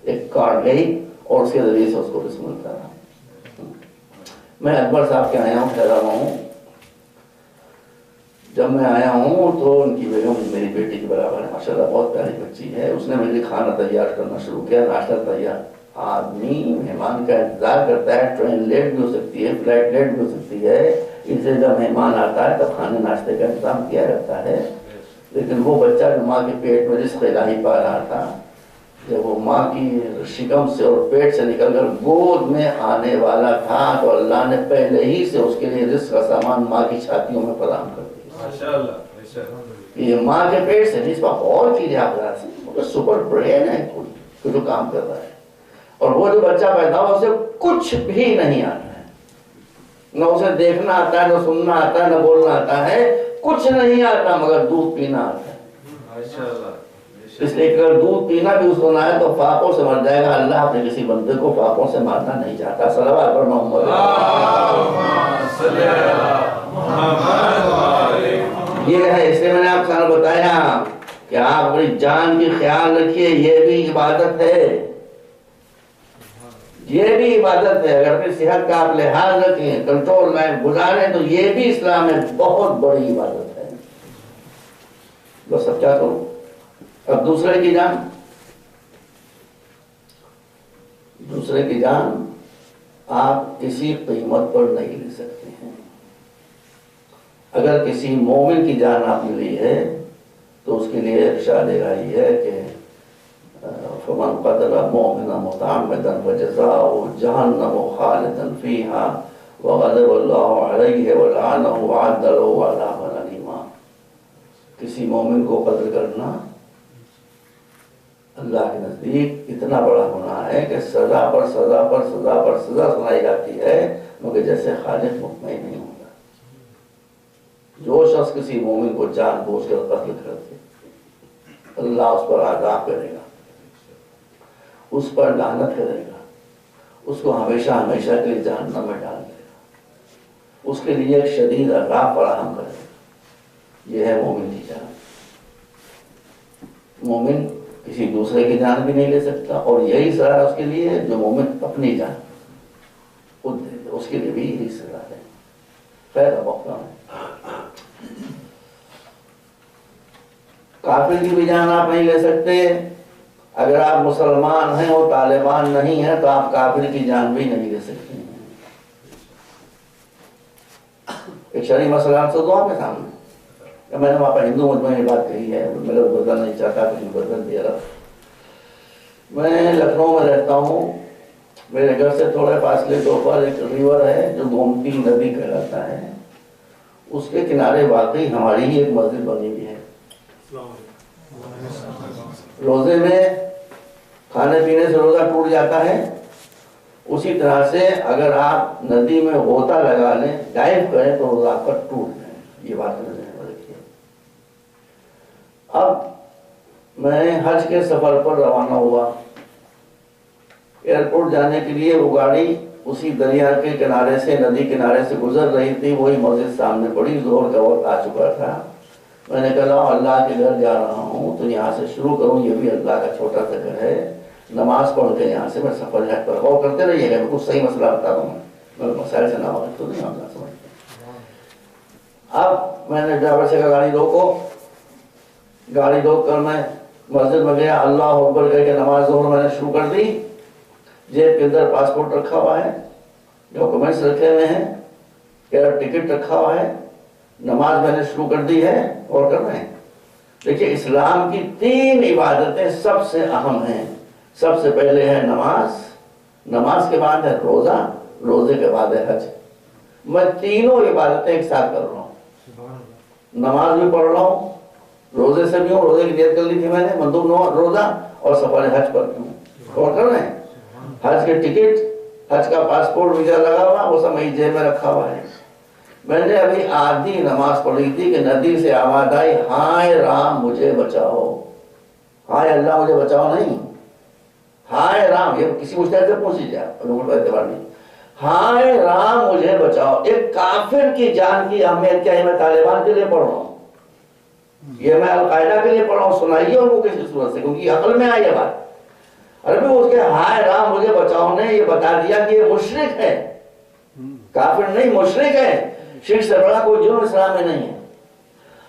ایک کارڈ گئی اور اس کے ذریعے سے اس کو رزق ملتا رہا۔ میں اکبر صاحب کے آیا ہوں، ٹھہرا ہوا ہوں۔ جب میں آیا ہوں تو ان کی بیگم میری بیٹی کے برابر ہے، ماشاءاللہ بہت پیاری بچی ہے، اس نے میرے لیے کھانا تیار کرنا شروع کیا، ناشتہ تیار۔ آدمی مہمان کا انتظار کرتا ہے، ٹرین لیٹ بھی ہو سکتی ہے، فلائٹ لیٹ بھی ہو سکتی ہے، اس سے جب مہمان آتا ہے تب کھانے ناشتے کا انتظام کیا جاتا ہے۔ لیکن وہ بچہ جو ماں کے پیٹ میں رزق الہی پا رہا تھا، جب وہ ماں کی شکم سے اور پیٹ سے نکل کر گود میں آنے والا تھا تو اللہ نے پہلے ہی سے اس کے لیے رزق کا سامان ماں کی چھاتیوں میں فراہم کر دیا۔ یہ ماں کے پیٹ سے نہیں، اس پر اور چیزیں آپ سے سپر برین ہے کوئی جو کام کر رہا ہے۔ اور وہ جو بچہ پیدا ہوا اسے کچھ بھی نہیں آتا ہے، نہ اسے دیکھنا آتا ہے، نہ سننا آتا ہے، نہ بولنا آتا ہے، کچھ نہیں آتا مگر دودھ پینا آتا ہے۔ اس لیے اگر دودھ پینا بھی اس کو نہ ہے تو فاقوں سے مر جائے گا۔ اللہ اپنے کسی بندے کو فاقوں سے مارنا نہیں چاہتا۔ صلوات پر محمد۔ یہ ہے، اس لیے میں نے آپ کو بتایا کہ آپ اپنی جان کی خیال رکھیے، یہ بھی عبادت ہے۔ یہ بھی عبادت ہے. اگر اپنی صحت کا آپ لحاظ رکھیں, کنٹرول لائف گزاریں, تو یہ بھی اسلام میں بہت بڑی عبادت ہے. بس اب کیا کروں؟ اب دوسرے کی جان, دوسرے کی جان آپ کسی قیمت پر نہیں لے سکتے ہیں. اگر کسی مومن کی جان آپ نے لی ہے تو اس کے لیے ارشاد الہی ہے کہ فمن قتل مؤمنا متعمدا فجزاؤه جہنم خالدا فيها وغضب الله عليه ولعنه وأعد له عذابا أليما. کسی مومن کو قتل کرنا اللہ کے نزدیک اتنا بڑا گناہ ہے کہ سزا پر سزا پر سزا پر سزا سنائی جاتی ہے, مگر جیسے خالق مطمئن نہیں ہوتا. جو شخص کسی مومن کو جان بوجھ کر قتل کرتے, اللہ اس پر عذاب کرے گا, اس پر لعنت کرے گا, اس کو ہمیشہ ہمیشہ کے لیے جہنم میں ڈال دے گا, اس کے لیے ایک شدید عذاب فراہم کرے گا. یہ ہے مومن کی جان. مومن کسی دوسرے کی جان بھی نہیں لے سکتا, اور یہی سزا اس کے لیے جو مومن اپنی جان خود دے دے, اس کے لیے بھی یہی سزا ہے. خیر اب موقع ہے. کافر کی بھی جان آپ نہیں لے سکتے. اگر آپ مسلمان ہیں اور طالبان نہیں ہیں تو آپ کافر کی جان بھی نہیں لے سکتے ہیں. ایک شرعی مسئلہ آپ سے دو آپ کے سامنے. میں نے وہاں پر ہندو مجمع میں بات کہی ہے, میرا بدلنا نہیں چاہتا, کہیں بدل دیا رہا. میں لکھنؤ میں رہتا ہوں. میرے گھر سے تھوڑے فاصلے کے اوپر ایک ریور ہے جو گومتی ندی کہلاتا ہے. اس کے کنارے واقعی ہماری ہی ایک مسجد بنی ہوئی ہے. روزے میں کھانے پینے سے روزہ ٹوٹ جاتا ہے, اسی طرح سے اگر آپ ندی میں غوطہ لگا لیں, ڈائیو کریں, تو روزہ آپ کا ٹوٹ جائے. یہ بات میں رکھیے. اب میں حج کے سفر پر روانہ ہوا. ایئرپورٹ جانے کے لیے وہ گاڑی اسی دریا کے کنارے سے, ندی کنارے سے گزر رہی تھی. وہی مسجد سامنے پڑی, ظہر کا وقت آ چکا تھا. میں نے کہا اللہ کے گھر جا رہا ہوں تو یہاں سے شروع کروں, یہ بھی اللہ کا چھوٹا سا گھر ہے, نماز پڑھ کے یہاں سے میں سفر جات پر غور کرتے رہیے گا. کچھ صحیح مسئلہ بتا رہا ہوں, میں مسائل سے نہ واقف تو نہیں ہونا سمجھتے. اب میں نے ڈرائیور سے کہا گاڑی روکو. گاڑی روک کر میں مسجد میں گیا, اللہ اکبر کہہ کے نماز ظہر میں نے شروع کر دی. جیب کے اندر پاسپورٹ رکھا ہوا ہے, ڈاکومنٹس رکھے ہوئے ہیں, ایئر ٹکٹ رکھا ہوا ہے, نماز میں نے شروع کر دی ہے اور کر رہے ہیں. دیکھیے اسلام کی 3 عبادتیں سب سے اہم ہیں. سب سے پہلے ہے نماز, نماز کے بعد ہے روزہ, روزے کے بعد ہے حج. میں تینوں عبادتیں ایک ساتھ کر رہا ہوں. نماز بھی پڑھ رہا ہوں, روزے سے بھی ہوں, روزے کی نیت کر لی تھی میں نے, مندوب روزہ, اور سفر حج پر بھی ہوں اور کر رہے ہیں. حج کے ٹکٹ, حج کا پاسپورٹ ویزا لگا ہوا, وہ سب میری جیب میں رکھا ہوا ہے. میں نے ابھی آدھی نماز پڑھی تھی کہ ندی سے آواز آئی, ہائے رام مجھے بچاؤ. ہائے اللہ مجھے بچاؤ نہیں, ہائے رام. یہ کسی مجتہد سے پوچھ لیجیے آپ, اعتبار نہیں. ہائے رام مجھے بچاؤ. ایک کافر کی جان کی اہمیت کیا ہے؟ میں طالبان کے لیے پڑھ رہا ہوں, یہ میں القاعدہ کے لیے پڑھ رہا ہوں. سنائیے ان کو کسی صورت سے, کیونکہ عقل میں آئی یہ بات. عربی اس کے ہائے رام مجھے بچاؤ نے یہ بتا دیا کہ یہ مشرک ہے, کافر نہیں, مشرک ہے. شرک سے بڑا کوئی جرم اسلام میں نہیں ہے.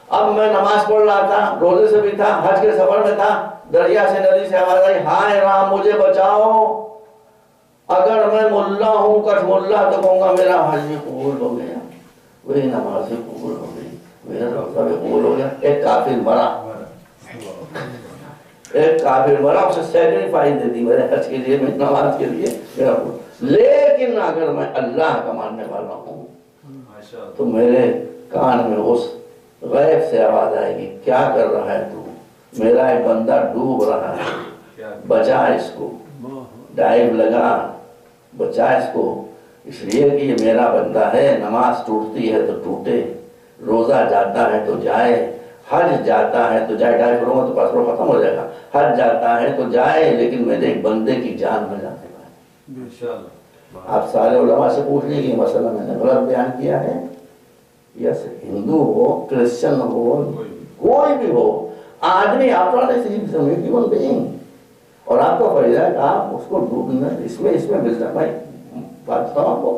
اب میں نماز پڑھ رہا تھا, روزے سے بھی تھا, حج کے سفر میں تھا, دریا سے ندی سے آواز آئی, ہائے رام مجھے بچاؤ. اگر میں ملا ہوں, کٹ ملا, تو کہوں گا میرا حج بھی قبول ہو گیا, وہی نماز بھی قبول ہو گئی, میرا روزہ بھی قبول ہو گیا. ایک کافر مرا, ایک کافر مرا, اسے سیکریفائس دے دی میرے حج کے لیے, میری نماز کے لیے, میرا. لیکن اگر میں اللہ کا ماننے والا ہوں تو میرے کان میں اس غیب سے آواز آئے گی, کیا کر رہا ہے تو, میرا ایک بندہ ڈوب رہا ہے, بچا اس کو, ڈائیو لگا, بچا اس کو. اس لیے کہ یہ میرا بندہ ہے. نماز ٹوٹتی ہے تو ٹوٹے, روزہ جاتا ہے تو جائے, حج جاتا ہے تو جائے. ڈائیو کروں گا تو پاسپورٹ ختم ہو جائے گا. حج جاتا ہے تو جائے, لیکن میرے ایک بندے کی جان میں جانے والا. آپ سارے علماء سے پوچھ لیں کہ مسئلہ میں نے غلط بیان کیا ہے, یس. ہندو ہو, کرسچن ہو, کوئی بھی ہو, آدمی آپ اور آپ کا فریضہ ہے کہ آپ اس کو ڈوبنا اس میں ملنا. بھائی بات بتاؤں آپ کو،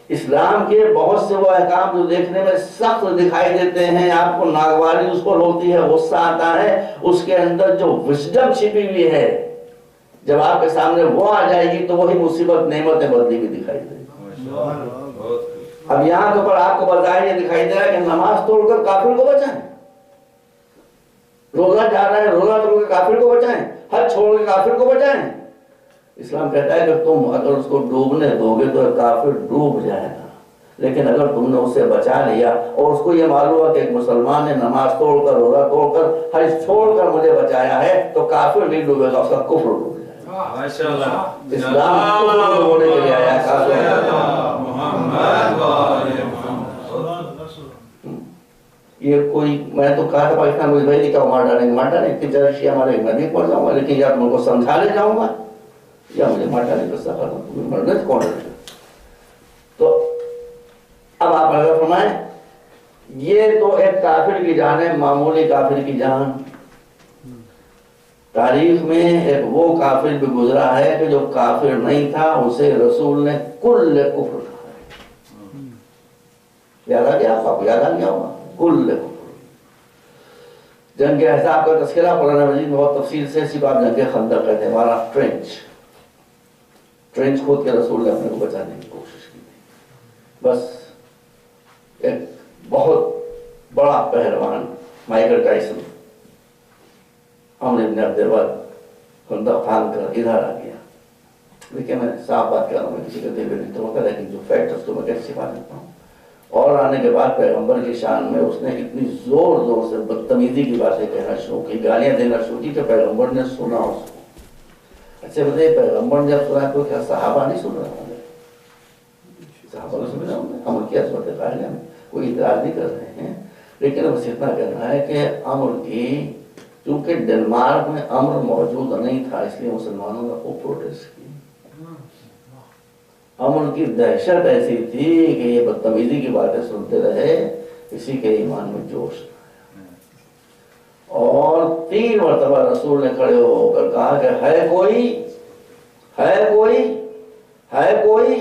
اسلام کے بہت سے وہ احکام جو دیکھنے میں سخت دکھائی دیتے ہیں، آپ کو ناگواری اس کو ہوتی ہے، غصہ آتا ہے، اس کے اندر جو وزڈم چھپی ہوئی ہے جب آپ کے سامنے وہ آ جائے گی تو وہی مصیبت نعمت بدلی بھی دکھائی دے گی. اب یہاں کے اوپر آپ کو بظاہر یہ دکھائی دے رہا ہے کہ نماز توڑ کر کافر کو بچائیں، روزہ جا رہے ہیں روزہ توڑ کے کافر کو بچائیں، حج چھوڑ کے کافر کو بچائیں. اسلام کہتا ہے کہ تم اگر اس کو ڈوبنے دو گے تو کافر ڈوب جائے گا، لیکن اگر تم نے اسے بچا لیا اور اس کو یہ معلوم ہوا کہ ایک مسلمان نے نماز توڑ کر روزہ توڑ کر حج چھوڑ کر مجھے بچایا ہے تو کافر نہیں ڈوبے گا، اس کا کفر ڈوبے گا. اسلام کفر ڈوبنے کے لیے آیا، یہ کوئی میں تو کہا تھا پاکستان مجھے بھائی کیا مار ڈالیں اتنی طرح شیعہ ہمارے میں بھی پڑ جاؤں گا، لیکن یا تم کو سمجھا لے جاؤں گا یا مجھے مار ڈالیں کا سفر تمہیں مرنے کون ہے. تو اب آپ اگر فرمائیں یہ تو ایک کافر کی جان ہے، معمولی کافر کی جان. تاریخ میں ایک وہ کافر بھی گزرا ہے کہ جو کافر نہیں تھا اسے رسول نے کل کفر کہا. یاد آ گیا آپ کو؟ یاد آ گیا ہوگا کل کفر. جنگ احزاب کا تذکرہ قرآن مجید میں بہت تفصیل سے، اسی کو آپ جنگ خندق کہتے ہیں. ہمارا ٹرینچ کھود کے رسول نے اپنے کو بچانے کی کوشش کی تھی. بس ایک بہت بڑا پہلوان مائیکل ٹائسن عمر بن عبد الود خندق پھاند کر ادھر آ گیا. لیکن میں صاف بات کر رہا ہوں، میں کسی کا دل نہیں توڑتا، لیکن جو فیکٹ ہے اس کو میں کیسے بات کرتا ہوں. اور آنے کے بعد پیغمبر کی شان میں اس نے اتنی زور زور سے بدتمیزی کی باتیں کہنا شروع کی، گالیاں دینا شروع کی کہ پیغمبر نے سنا اس کو. اچھا بتائیے پیغمبر نے جب سنا تو کیا صحابہ نہیں سن رہے ہوں گے؟ صحابہ نے سن رہے ہوں گے. ہم کیا صورت حال ہے، کوئی اعتراض نہیں کر رہے ہیں، لیکن بس اتنا کہنا ہے کہ امر کی، چونکہ ڈنمارک میں امر موجود نہیں تھا اس لیے مسلمانوں نے خوب پروٹیسٹ کی. امر کی دہشت ایسی تھی کہ یہ بدتمیزی کی باتیں سنتے رہے، کسی کے ایمان میں جوش نہ آیا. اور 3 مرتبہ رسول نے کھڑے ہو کر کہا کہ ہے کوئی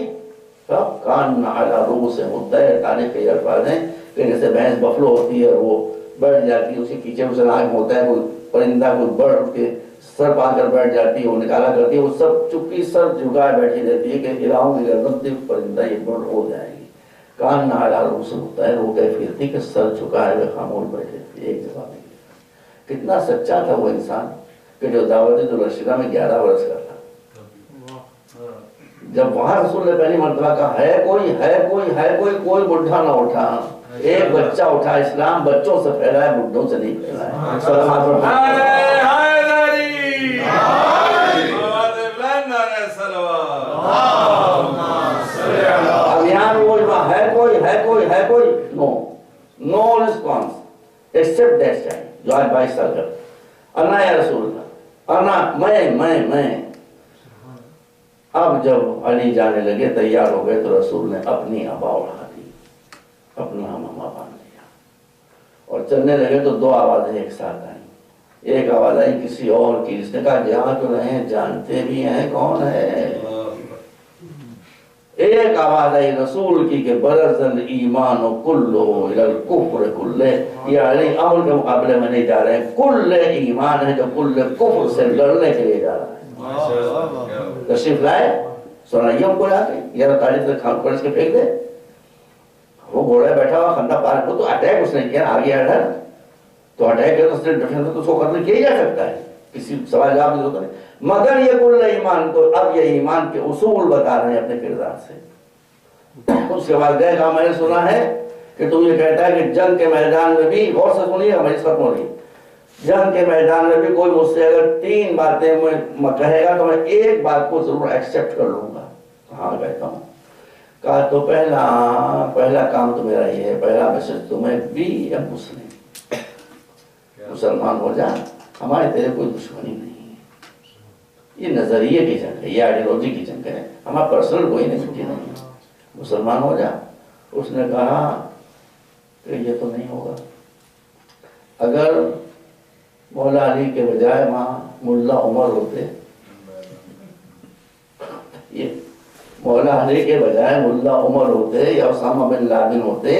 سب کان علی رؤوس مطیع. تاریخ کے الفاظ ہیں کہ جیسے بھینس بفلو ہوتی ہے وہ بیٹھ جاتی ہے، اسی پیچھے اسے ناک ہوتا ہے، کوئی پرندہ کوئی برڈ اٹھ کے سر پا کر بیٹھ جاتی ہے، وہ نکالا کرتی ہے، وہ سب چپی سر جھکائے بیٹھی رہتی ہے کہ ہلاؤں گی گردن تو پرندہ یہ برڈ ہو جائے گی. کان علی رؤوس مطیع وہ کیفیت تھی کہ سر جھکائے ہوئے خاموش بیٹھے تھے، ایک جواب نہیں. کتنا سچا تھا وہ انسان کہ جو دعوت الرشیدہ میں 11 برس کا تھا. جب وہاں رسول نے پہلی مرتبہ کہا ہے کوئی بڈھا نہ اٹھا. ایک بچہ اٹھا. اسلام بچوں سے پھیلا ہے، بڈھوں سے نہیں پھیلا ہے. اب یہاں وہ ہے کوئی نو ریسپانس ایکسپٹ دیٹ ٹائم جو آج 22 سال کا. انا یا رسول اللہ، انا میں. اب جب علی جانے لگے، تیار ہو گئے، تو رسول نے اپنی ابا اڑا دی، اپنا ماما باندھ لیا اور چلنے لگے. تو 2 آوازیں ایک ساتھ آئیں. ایک آواز آئی کسی اور کی، جس نے کہا جہاں تو رہے جانتے بھی ہیں کون ہے. ایک آواز آئی رسول کی کہ برزل ایمان کلہ الی الکفر کلہ. یہ علی امر کے مقابلے میں نہیں جا رہے ہیں، کل ایمان ہے جو کل کفر سے لڑنے کے لیے جا رہا ہے. تشریف لائے، سنائیے ہم کو جا کے، یا تاریخ سے کھان پڑھ کے پھینک دے. وہ گھوڑے بیٹھا ہوا خندہ پار کو، تو اٹیک اس نے کیا، آگے ادھر تو اٹیک کیا، تو اس نے ڈیفینس تو اس کو قتل کیا ہی جا سکتا ہے، کسی سوال جواب نہیں ہوتا ہے. مگر یہ کل ایمان، تو اب یہ ایمان کے اصول بتا رہے ہیں اپنے کردار سے. اس کے بعد گئے کہا میں نے سنا ہے کہ تم یہ کہتا ہے کہ جنگ کے میدان میں بھی، غور سے سنیے ہماری ختم ہو رہی، جنگ کے میدان میں بھی کوئی مجھ سے اگر 3 باتیں کہے گا تو میں ایک بات کو ضرور ایکسپٹ کر لوں گا. کہاں کہتا ہوں؟ کہا تو پہلا کام تو میرا یہ ہے، پہلا میسج تمہیں بی اے مسلم، مسلمان ہو جا، ہمارے تیرے کوئی دشمنی نہیں ہے. یہ نظریے کی جنگ ہے، یہ آئیڈیالوجی کی جنگ ہے، ہمارا پرسنل کوئی نہیں ہے. مسلمان ہو جا. اس نے کہا کہ یہ تو نہیں ہوگا. اگر مولا علی کے بجائے وہاں ملا عمر ہوتے مولا علی کے بجائے ملا عمر ہوتے یا اسامہ بن لادن ہوتے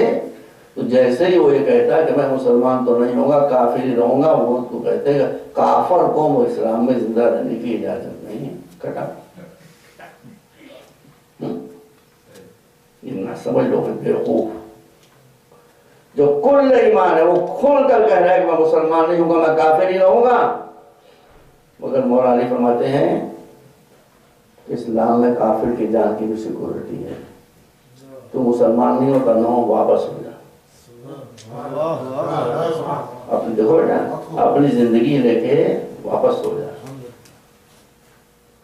تو جیسے ہی وہ یہ کہتا کہ میں مسلمان تو نہیں ہوں گا، کافر ہی رہوں گا، وہ تو کہتے گا کافر قوم اسلام میں زندہ رہنے کی اجازت نہیں ہے، کٹا۔ یہ نہ سمجھ لو کہ بیوقوف جو کل ایمان ہے وہ کھول کر کہہ رہا ہے کہ میں مسلمان نہیں ہوں گا، میں کافر ہی رہوں گا، مگر مولا علی فرماتے ہیں اسلام میں کافر کی جان کی بھی سیکورٹی ہے، تو مسلمان نہیں ہوتا نہ واپس ہو جا، اپنی دیکھو بیٹا اپنی زندگی لے کے واپس ہو جا۔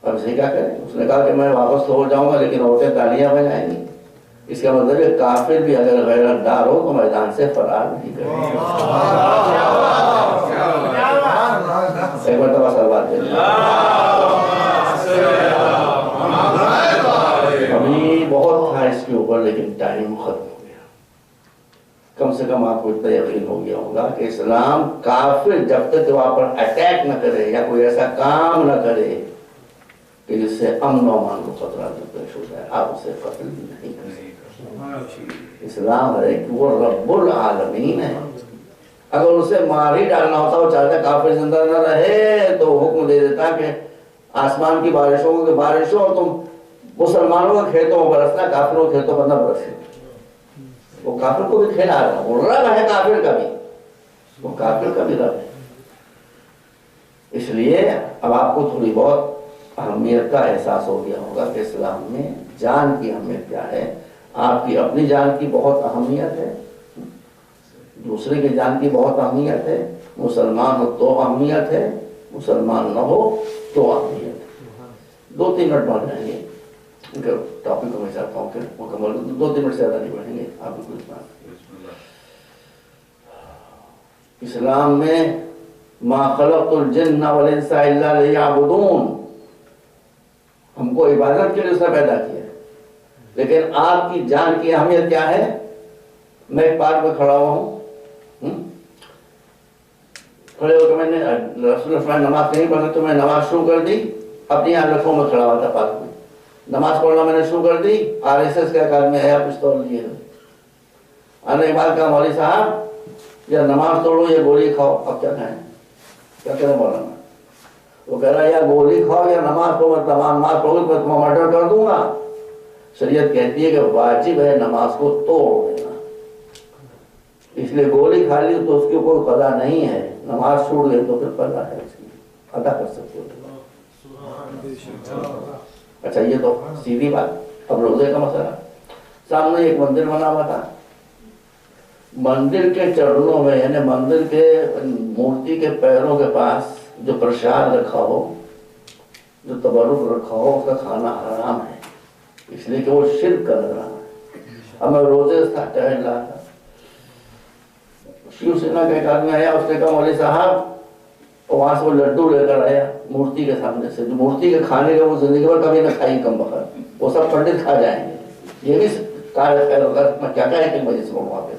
اب اسے کیا کریں؟ اس نے کہا کہ میں واپس تو ہو جاؤں گا لیکن عورتیں تالیاں بجائیں گی، اس کا مطلب ہے کافر بھی اگر غیرت دار ہو تو میدان سے فرار نہیں کرے۔ ایک مرتبہ سلوات دے ابھی بہت تھا اس کے اوپر لیکن ٹائم ختم ہو گیا۔ کم سے کم آپ کو اتنا یقین ہو گیا ہوگا کہ اسلام کافر جب تک وہاں پر اٹیک نہ کرے یا کوئی ایسا کام نہ کرے کہ جس سے امن و امان کو خطرہ پیش ہو جائے، آپ اسے قتل نہیں کر سکتے۔ اسلام ہے کہ وہ رب العالمین ہے، اگر اسے مار ہی ڈالنا ہوتا وہ چاہتا ہے کافر زندہ نہ رہے تو حکم دے دیتا کہ آسمان کی بارشوں کو کہ بارشوں تم مسلمانوں کے کھیتوں میں برسنا، کافروں کے کھیتوں پر نہ برسے۔ وہ کافر کو بھی کھیلا رہا ہے، وہ رب ہے کافر کا بھی، وہ کافر کا بھی رب ہے۔ اس لیے اب آپ کو تھوڑی بہت اہمیت کا احساس ہو گیا ہوگا کہ اسلام میں جان کی اہمیت کیا ہے۔ آپ کی اپنی جان کی بہت اہمیت ہے، دوسرے کی جان کی بہت اہمیت ہے، مسلمان ہو تو اہمیت ہے، مسلمان نہ ہو تو اہمیت ہے۔ 2-3 منٹ بڑھ جائیں گے ٹاپک کو، میں چاہتا ہوں کہ مکمل 2-3 منٹ سے زیادہ نہیں بڑھیں گے۔ آپ کو کچھ بات اسلام میں ما خلقت الجن والانس الا لیعبدون، ہم کو عبادت کے لیے اس نے پیدا کیا ہے، لیکن آپ کی جان کی اہمیت کیا ہے؟ میں ایک پارک میں کھڑا ہوا ہوں، کھڑے ہو کے میں نے رسول اللہ نماز نہیں پڑھا تو میں نماز شروع کر دی، اپنی آنکھوں میں کھڑا ہوا تھا پارک میں، نماز پڑھنا میں نے شروع کر دی، RSS کا ایک آدمی آیا پستول لیے آنے کے بعد کہا مولوی صاحب یا نماز توڑو یا گولی کھاؤ، اب کیا کہیں؟ کیا کہنا مولانا؟ وہ کہہ رہا ہے یا گولی کھاؤ یا نماز پڑھو، نماز پڑھو تو میں تمہیں مرڈر کر دوں گا۔ شریعت کہتی ہے کہ واجب ہے نماز کو توڑ دینا، اس لیے گولی کھا لی تو اس کی کوئی قضا نہیں ہے، نماز چھوڑ گئی تو پھر قضا ہے، اس کی ادا کر سکتے ہو۔ اچھا یہ تو سیدھی بات۔ اب روزے کا مسئلہ، سامنے ایک مندر بنا ہوا تھا، مندر کے چرنوں میں یعنی مندر کے مورتی کے پیروں کے پاس جو پرشاد رکھا ہو، جو تبرک رکھا ہو، اس کا کھانا حرام ہے، اس لیے کہ وہ شرک کا نظرانہ ہے۔ اب میں روزے سے ٹہل رہا تھا، شیو سینا کا ایک آدمی آیا، اس نے کہا مولوی صاحب، وہاں سے وہ لڈو لے کر آیا مورتی کے سامنے سے، جو مورتی کے کھانے کے وہ زندگی بھر کبھی نہ کھائی کم بخت، وہ سب پنڈت کھا جائیں گے، یہ بھی خیر وغیرہ میں کیا کہا ہے کہ مجھے کو وہاں پہ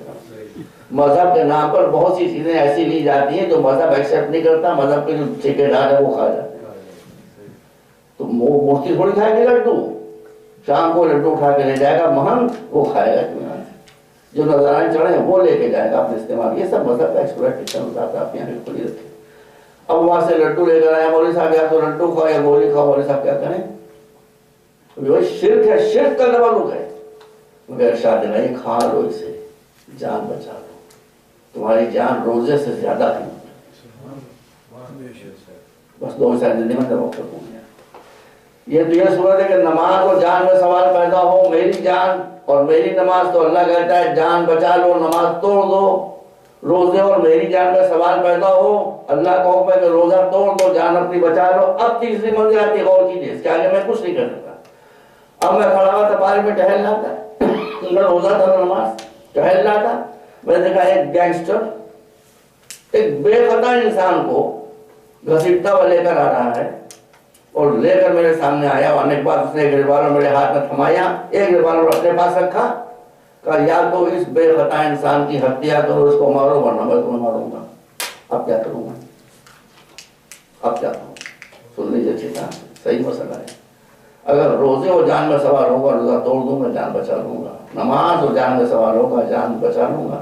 مذہب کے نام پر بہت سی چیزیں ایسی لی جاتی ہیں جو مذہب ایکسیپٹ نہیں کرتا، مذہب کے جو ٹھیکیدار ہے وہ کھا جاتے ہیں۔ تو مورتی تھوڑی کھائے گی لڈو، شام کو لڈو اٹھا کے لے جائے گا مہن، وہ کھائے گا، جو نظرانے چڑھے ہیں وہ لے کے جائے گا اپنے استعمال، یہ سب مذہب کا ایکسپلویٹیشن ہوتا ہے، آپ یہاں کھلی رکھیں۔ اب وہاں سے لڈو لے کر آیا، مولوی صاحب یا تو لڈو کھاؤ یا گولی کھاؤ، مولوی صاحب کیا کریں؟ شرک ہے، شرک کا تبرک ہے، مگر ارشاد نہیں کھا لو اسے، جان بچا لو، تمہاری جان روزے سے زیادہ ہے۔ بس 2 زندگی میں وقت ہو گیا۔ یہ تو یہ صورت ہے کہ نماز اور جان میں سوال پیدا ہو، میری جان اور میری نماز، تو اللہ کہتا ہے جان بچا لو، نماز توڑ دو۔ روزے اور میری جان میں سوال پیدا ہو، اللہ کا حکم ہے کہ روزہ توڑ دو، جان اپنی بچا لو۔ اب تیسری منزل آتی ہے، غور کیجیے، اس کے آگے میں کچھ نہیں کر سکتا۔ اب میں کھڑا ہوا تھا پارک میں ٹہل رہا تھا، نہ روزہ تھا نہ نماز، ٹہل رہا تھا، میں نے دیکھا ایک گینگسٹر ایک بے خطا انسان کو گھسیٹتا ہوا لے کر آ رہا ہے، اور لے کر میرے سامنے آیا، آنے کے بعد اس نے ایک ریوالور میرے ہاتھ میں تھمایا، ایک ریوالور اپنے پاس رکھا، کہا یا تو اس بے خطا انسان کی ہتیا کرو، اس کو مارو، ورنہ میں تمہیں ماروں گا۔ اب کیا کروں میں؟ اب کیا کروں؟ سن لیجیے ٹھیک ہے، صحیح مسئلہ ہے۔ اگر روزے و جان میں سوال ہوگا روزہ توڑ دوں گا، جان بچا لوں گا. نماز و جان میں سوال ہوگا، جان بچا لوں گا،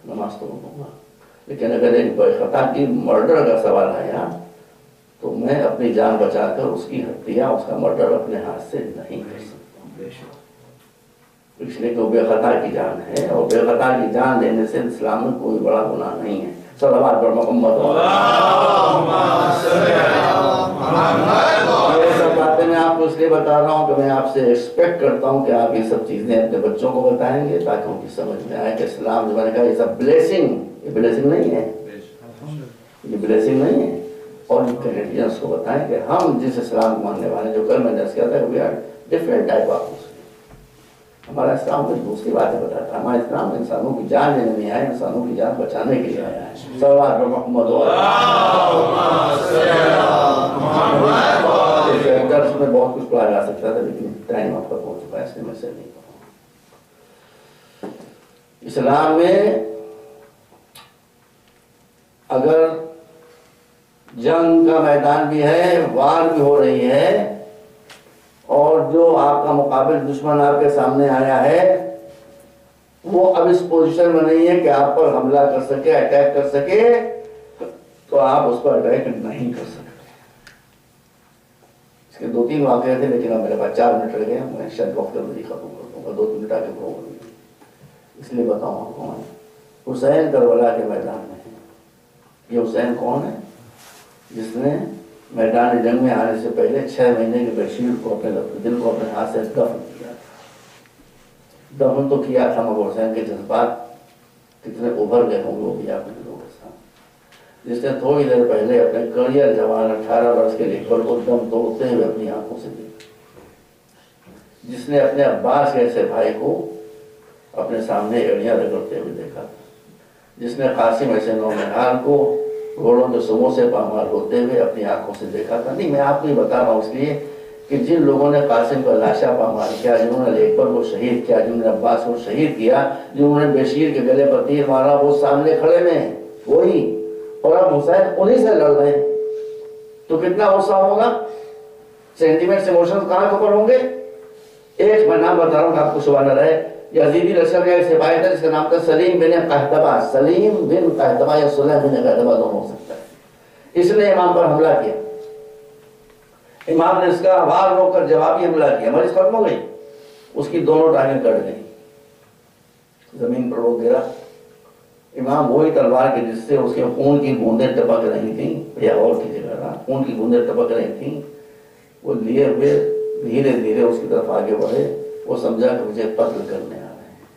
نماز توڑ دوں گا. لیکن اگر ایک بے خطا کی مرڈر کا سوال آیا تو میں اپنی جان بچا کر اس کی ہتیا، اس کا مرڈر اپنے ہاتھ سے نہیں کر سکتا، اس لیے کہ وہ بے خطا کی جان ہے، اور بے خطا کی جان لینے سے اسلام میں کوئی بڑا گناہ نہیں ہے. صلوات پر محمد. یہ سب باتیں میں آپ کو اس لیے بتا رہا ہوں کہ میں آپ سے ایکسپیکٹ کرتا ہوں کہ آپ یہ سب چیزیں اپنے بچوں کو بتائیں گے تاکہ ان کی سمجھ میں آئے کہ اسلام جو میں نے کہا یہ سب بلیسنگ، یہ بلیسنگ نہیں ہے، یہ بلیسنگ نہیں ہے. اور کینیڈینس کو بتائیں کہ ہم جس اسلام کو ماننے والے، جو کل میں نے کیا تھا، we are different type of Muslim. ہمارا اسلام کچھ دوسری باتیں بتاتا ہے. ہمارا اسلام انسانوں کی جان لینے نہیں آیا، انسانوں کی جان بچانے کے لیے آیا ہے. صلوات پر محمد. درس میں بہت کچھ پڑھا جا سکتا تھا لیکن ٹائم اب تک ہو چکا ہے، اس لیے میں سے نہیں کہوں. اسلام میں اگر جنگ کا میدان بھی ہے، وار بھی ہو رہی ہے، اور جو آپ کا مقابل دشمن آپ کے سامنے آیا ہے وہ اب اس پوزیشن میں نہیں ہے کہ آپ پر حملہ کر سکے، اٹیک کر سکے، تو آپ اس پر اٹیک نہیں کر سکتے. اس کے 2-3 واقعے تھے لیکن اب میرے پاس 4 منٹ رہ گئے، میں شاید وقت جلدی ختم کر دوں گا. 2 منٹ آگے پروگرام اس لیے بتاؤں آپ کو. حسین کربلا کے میدان میں ہے. یہ حسین کون ہے؟ جس نے میدان جنگ میں آنے سے پہلے 6 مہینے کے بشیر کو اپنے دل کو اپنے ہاتھ سے دفن کیا. دفن تو کیا تھا مگر حسین کے جذبات کتنے ابھر گئے ہوں گے وہ بھی آپ کے دلوں کے ساتھ. جس نے تھوڑی دیر پہلے اپنے کریئر جوان 18 برس کے لیے کو دم توڑتے ہوئے اپنی آنکھوں سے دیکھا. جس نے اپنے عباس جیسے بھائی کو اپنے سامنے ایڑیاں رگڑتے ہوئے دیکھا. جس نے قاسم ایسے نونہال کو گھوڑوں کے سموں سے پامال ہوتے ہوئے اپنی آنکھوں سے دیکھا تھا. نہیں، میں آپ کو یہ بتا رہا ہوں اس لیے کہ جن لوگوں نے قاسم کا لاشا پامال کیا، جنہوں نے اکبر کو شہید کیا، جنہوں نے عباس کو شہید کیا، جنہوں نے بشیر کے گلے پر تیر مارا، وہ سامنے کھڑے میں وہی، اور اب حسین انہی سے لڑ رہے ہیں. تو کتنا غصہ ہوگا، سینٹیمنٹس ایموشنز کہاں کے اوپر ہوں گے. ایک میں نام بتا رہا ہوں کہ آپ کو شبہ نہ رہے. یزیدی لشکر کا ایک سپاہی تھا جس کا نام تھا سلیم بن قحطبہ. سلیم بن قحطبہ یا سلیم بن قحطبہ دونوں ہو سکتا ہے. اس نے امام پر حملہ کیا. امام نے اس کا وار روک کر جوابی حملہ کیا. مریض ختم ہو گئی، اس کی دونوں ٹانگیں کٹ گئی، زمین پر وہ گرا. امام وہی تلوار کے جس سے اس کے خون کی بوندیں ٹپک رہی تھیں، یا اور کی جگہ رہا، خون کی بوندیں ٹپک رہی تھیں، وہ لیے ہوئے دھیرے دھیرے اس کی طرف آگے بڑھے. وہ سمجھا کہ مجھے قتل کرنے آ رہے ہیں.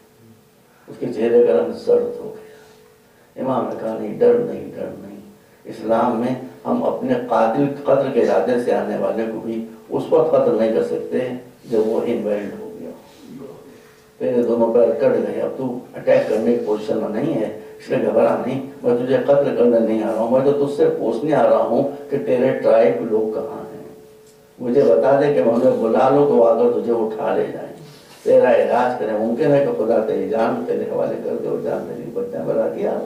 اس کے چہرے کا رنگ زرد ہو گیا. امام نے کہا نہیں، ڈر نہیں، ڈر نہیں. اسلام میں ہم اپنے قتل کے ارادے سے آنے والے کو بھی اس وقت قتل نہیں کر سکتے جب وہ انویلڈ ہو گیا. تیرے دونوں پیر کٹ گئے، اب تو اٹیک کرنے کی پوزیشن میں نہیں ہے، اس لیے گھبرا نہیں. میں تجھے قتل کرنے نہیں آ رہا ہوں، میں تو تجھ سے پوچھنے آ رہا ہوں کہ تیرے ٹرائب لوگ کہاں ہیں. مجھے بتا دے کہ میں انہیں بلا لوں تو آ کر تجھے اٹھا لے جائیں، تیرا علاج کریں. ممکن ہے کہ خدا تیری جان تیرے حوالے کر دے اور جان تیری بچہ بنا دیا.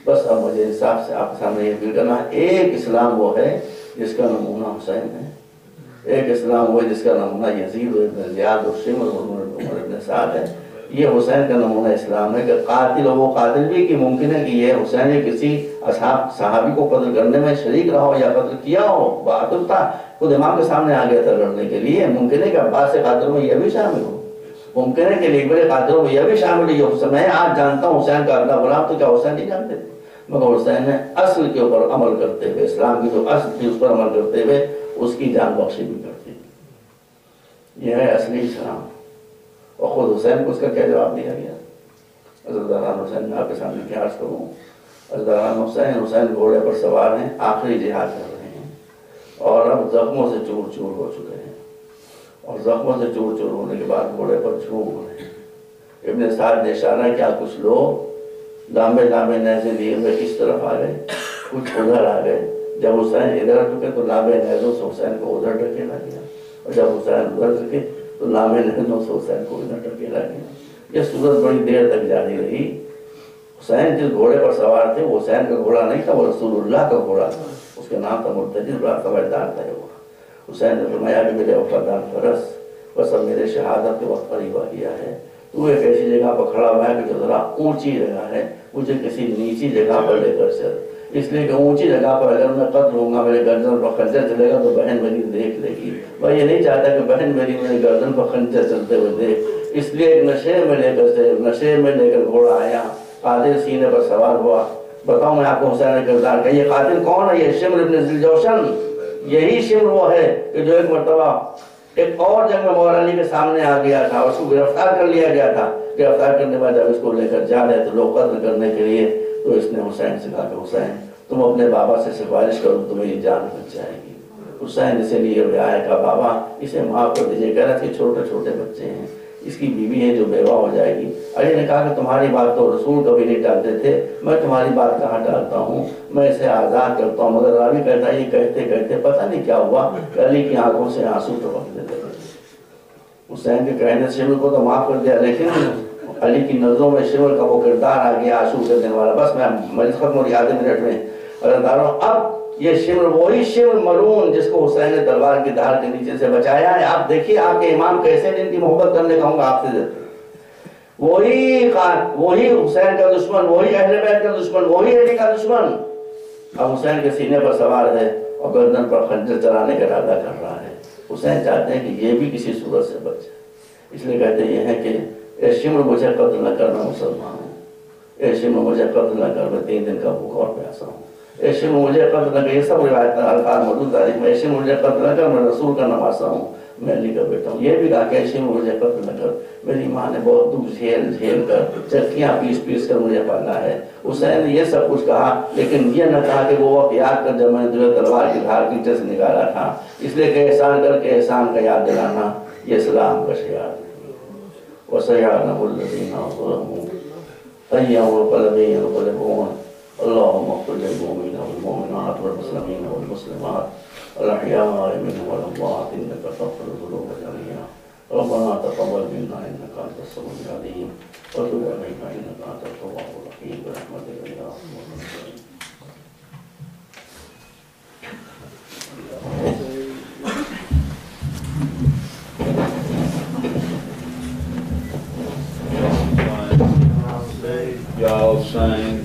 بس اب مجھے انصاف سے آپ کے سامنے یہ فیل کرنا ہے. ایک اسلام وہ ہے جس کا نمونہ حسین ہے، ایک اسلام وہ ہے جس کا نمونہ یزید ابن زیاد اور شمر اور عمر ابن سعد ہے. یہ حسین کا نمونہ اسلام ہے کہ قاتل ہو وہ قاتل بھی، کہ ممکن ہے کہ یہ حسین کسی صحابی کو قتل کرنے میں شریک رہا ہو یا قتل کیا ہو، بہادر تھا، خود امام کے سامنے آ گیا تھا لڑنے کے لیے. ممکن ہے کہ عباس کے قاتلوں میں یہ بھی شامل ہو، ممکن ہے کہ لیبر قاتلوں میں یہ بھی شامل ہے. حسین میں آج جانتا ہوں حسین کا اپنا غلام، تو کیا حسین نہیں جانتے تھے؟ مگر حسین نے اصل کے اوپر عمل کرتے ہوئے، اسلام کی جو اصل تھی اس پر عمل کرتے ہوئے اس کی جان بخشی بھی کرتی. یہ ہے اصلی اسلام. اور خود حسین کو اس کا کیا جواب دیا گیا؟ حضرت دوران حسین میں آپ کے سامنے کیا عرض کروں. حضرت دوران حسین گھوڑے پر سوار ہیں، آخری جہاد کر رہے ہیں، اور اب زخموں سے چور چور ہو چکے ہیں، اور زخموں سے چور چور ہونے کے بعد گھوڑے پر جھوم رہے ہیں. ابن سعد نے اشارہ کیا، کچھ لوگ لامبے لامبے نیزے لیے ہوئے اس طرف آ گئے، کچھ ادھر آ گئے. جب حسین ادھر چکے تو لامبے نیزوں سے حسین کو ادھر ڈھکیلا گیا، اور جب حسین ادھر چکے تو لامبے نیزوں سے حسین کو ادھر ڈھکیلا گیا. یہ صورت بڑی دیر تک جاری رہی. حسین جس گھوڑے پر سوار تھے وہ حسین کا گھوڑا نہیں تھا، وہ رسول اللہ کا گھوڑا تھا. اس کا نام تھا مرتجل، بڑا خبردار تھا. حسین نے فرمایا کہ میرے وفادار فرس بس اب میرے شہادت کے وقت قریب آ گیا ہے، تو ایک ایسی جگہ پر کھڑا ہوا ہے کہ جو ذرا اونچی جگہ ہے، مجھے کسی نیچی جگہ پر لے کر چل، اس لیے کہ اونچی جگہ پر اگر میں قتل ہوں گا، میرے گردن پر خنجر چلے گا تو بہن میری دیکھ لے گی، میں یہ نہیں چاہتا کہ بہن میری میرے گردن پر خنجر چلتے ہوئے دیکھ، اس لیے ایک نشے میں لے کر گھوڑا آیا، قاتل سینے پر سوار ہوا۔ بتاؤں میں آپ کو حسین کا کردار کہ یہ قاتل کون ہے؟ یہ شمر ابن ذوالجوشن، یہی شمر وہ ہے کہ جو ایک مرتبہ ایک اور جنگ میں مولا علی کے سامنے آ گیا تھا، اس کو گرفتار کر لیا گیا تھا۔ گرفتار کرنے کے بعد جب اس کو لے کر جا رہے تھے لوگ قتل کرنے کے لیے، تو اس نے حسین سے کہا کہ حسین تم اپنے بابا سے سفارش کرو تو میری جان بچ جائے گی۔ حسین اسے لیے رعایا کہا بابا اسے معاف کر دیجیے، کہہ رہا تھے چھوٹے چھوٹے بچے ہیں، اس کی بیوی ہے جو بیوہ ہو جائے گی۔ علی نے کہا کہ تمہاری بات تو رسول کبھی نہیں ٹالتے تھے، میں تمہاری بات کہاں ٹالتا ہوں، میں اسے آزاد کرتا ہوں۔ مگر راوی کہتا ہے یہ کہتے کہتے پتہ نہیں کیا ہوا کہ علی کی آنکھوں سے آنسو ٹپکنے لگے۔ حسین کے کہنے سے شمر کو تو معاف کر دیا، لیکن علی کی نظروں میں شمر کا وہ کردار آ گیا آنسو کرنے والا۔ بس میں مجلس ختم ہو رہی آدھے منٹ میں، اب یہ شمر وہی شمر ملعون جس کو حسین نے تلوار کی دھار کے نیچے سے بچایا ہے۔ آپ دیکھیے آپ کے امام کیسے ان کی محبت کرنے کہوں گا آپ سے دیتے، وہی حسین کا دشمن، وہی اہل بیت کا دشمن، وہی علی کا دشمن اب حسین کے سینے پر سوار ہے اور گردن پر خنجر چلانے کا ارادہ کر رہا ہے۔ حسین چاہتے ہیں کہ یہ بھی کسی صورت سے بچ جائے، اس لیے کہتے یہ ہیں کہ اے شمر مجھے قتل نہ کر، میں مسلمان ہوں، اے شمر مجھے قتل نہ کر، میں 3 دن کا بھوکا اور پیاسا ہوں، اے شمر مجھے قتل نہ کر، یہ سب روایت الفاظ موجود تاریخ میں، اے شمر مجھے قتل نہ کر، میں رسول کا نواسا ہوں، میں علی کا بیٹا ہوں۔ یہ بھی کہا کہ اے شمر مجھے قتل نہ کر، میری ماں نے بہت دکھ جھیل کر چرکیاں پیس کر مجھے پالا ہے۔ حسین نے یہ سب کچھ کہا، لیکن یہ نہ کہا کہ وہ وقت یاد کر جب میں نے تجھے تلوار کی دھار نیچے سے نکالا تھا، اس لیے کہ احسان کر کے احسان کا یاد دلانا یہ اسلام کا شعار ہے۔ وَسَيَعْلَمُ الَّذِينَ ظَلَمُوا أَيَّ مُنقَلَبٍ يَنقَلِبُونَ اللهم اغفر للمؤمنين والمؤمنات والمسلمين والمسلمات الأحياء منهم والأموات إنك تغفر الذنوب جميعا ربنا تقبل منا إنك أنت السميع العليم وتب علينا إنك أنت التواب الرحيم برحمتك يا أرحم الراحمين۔ Y'all sang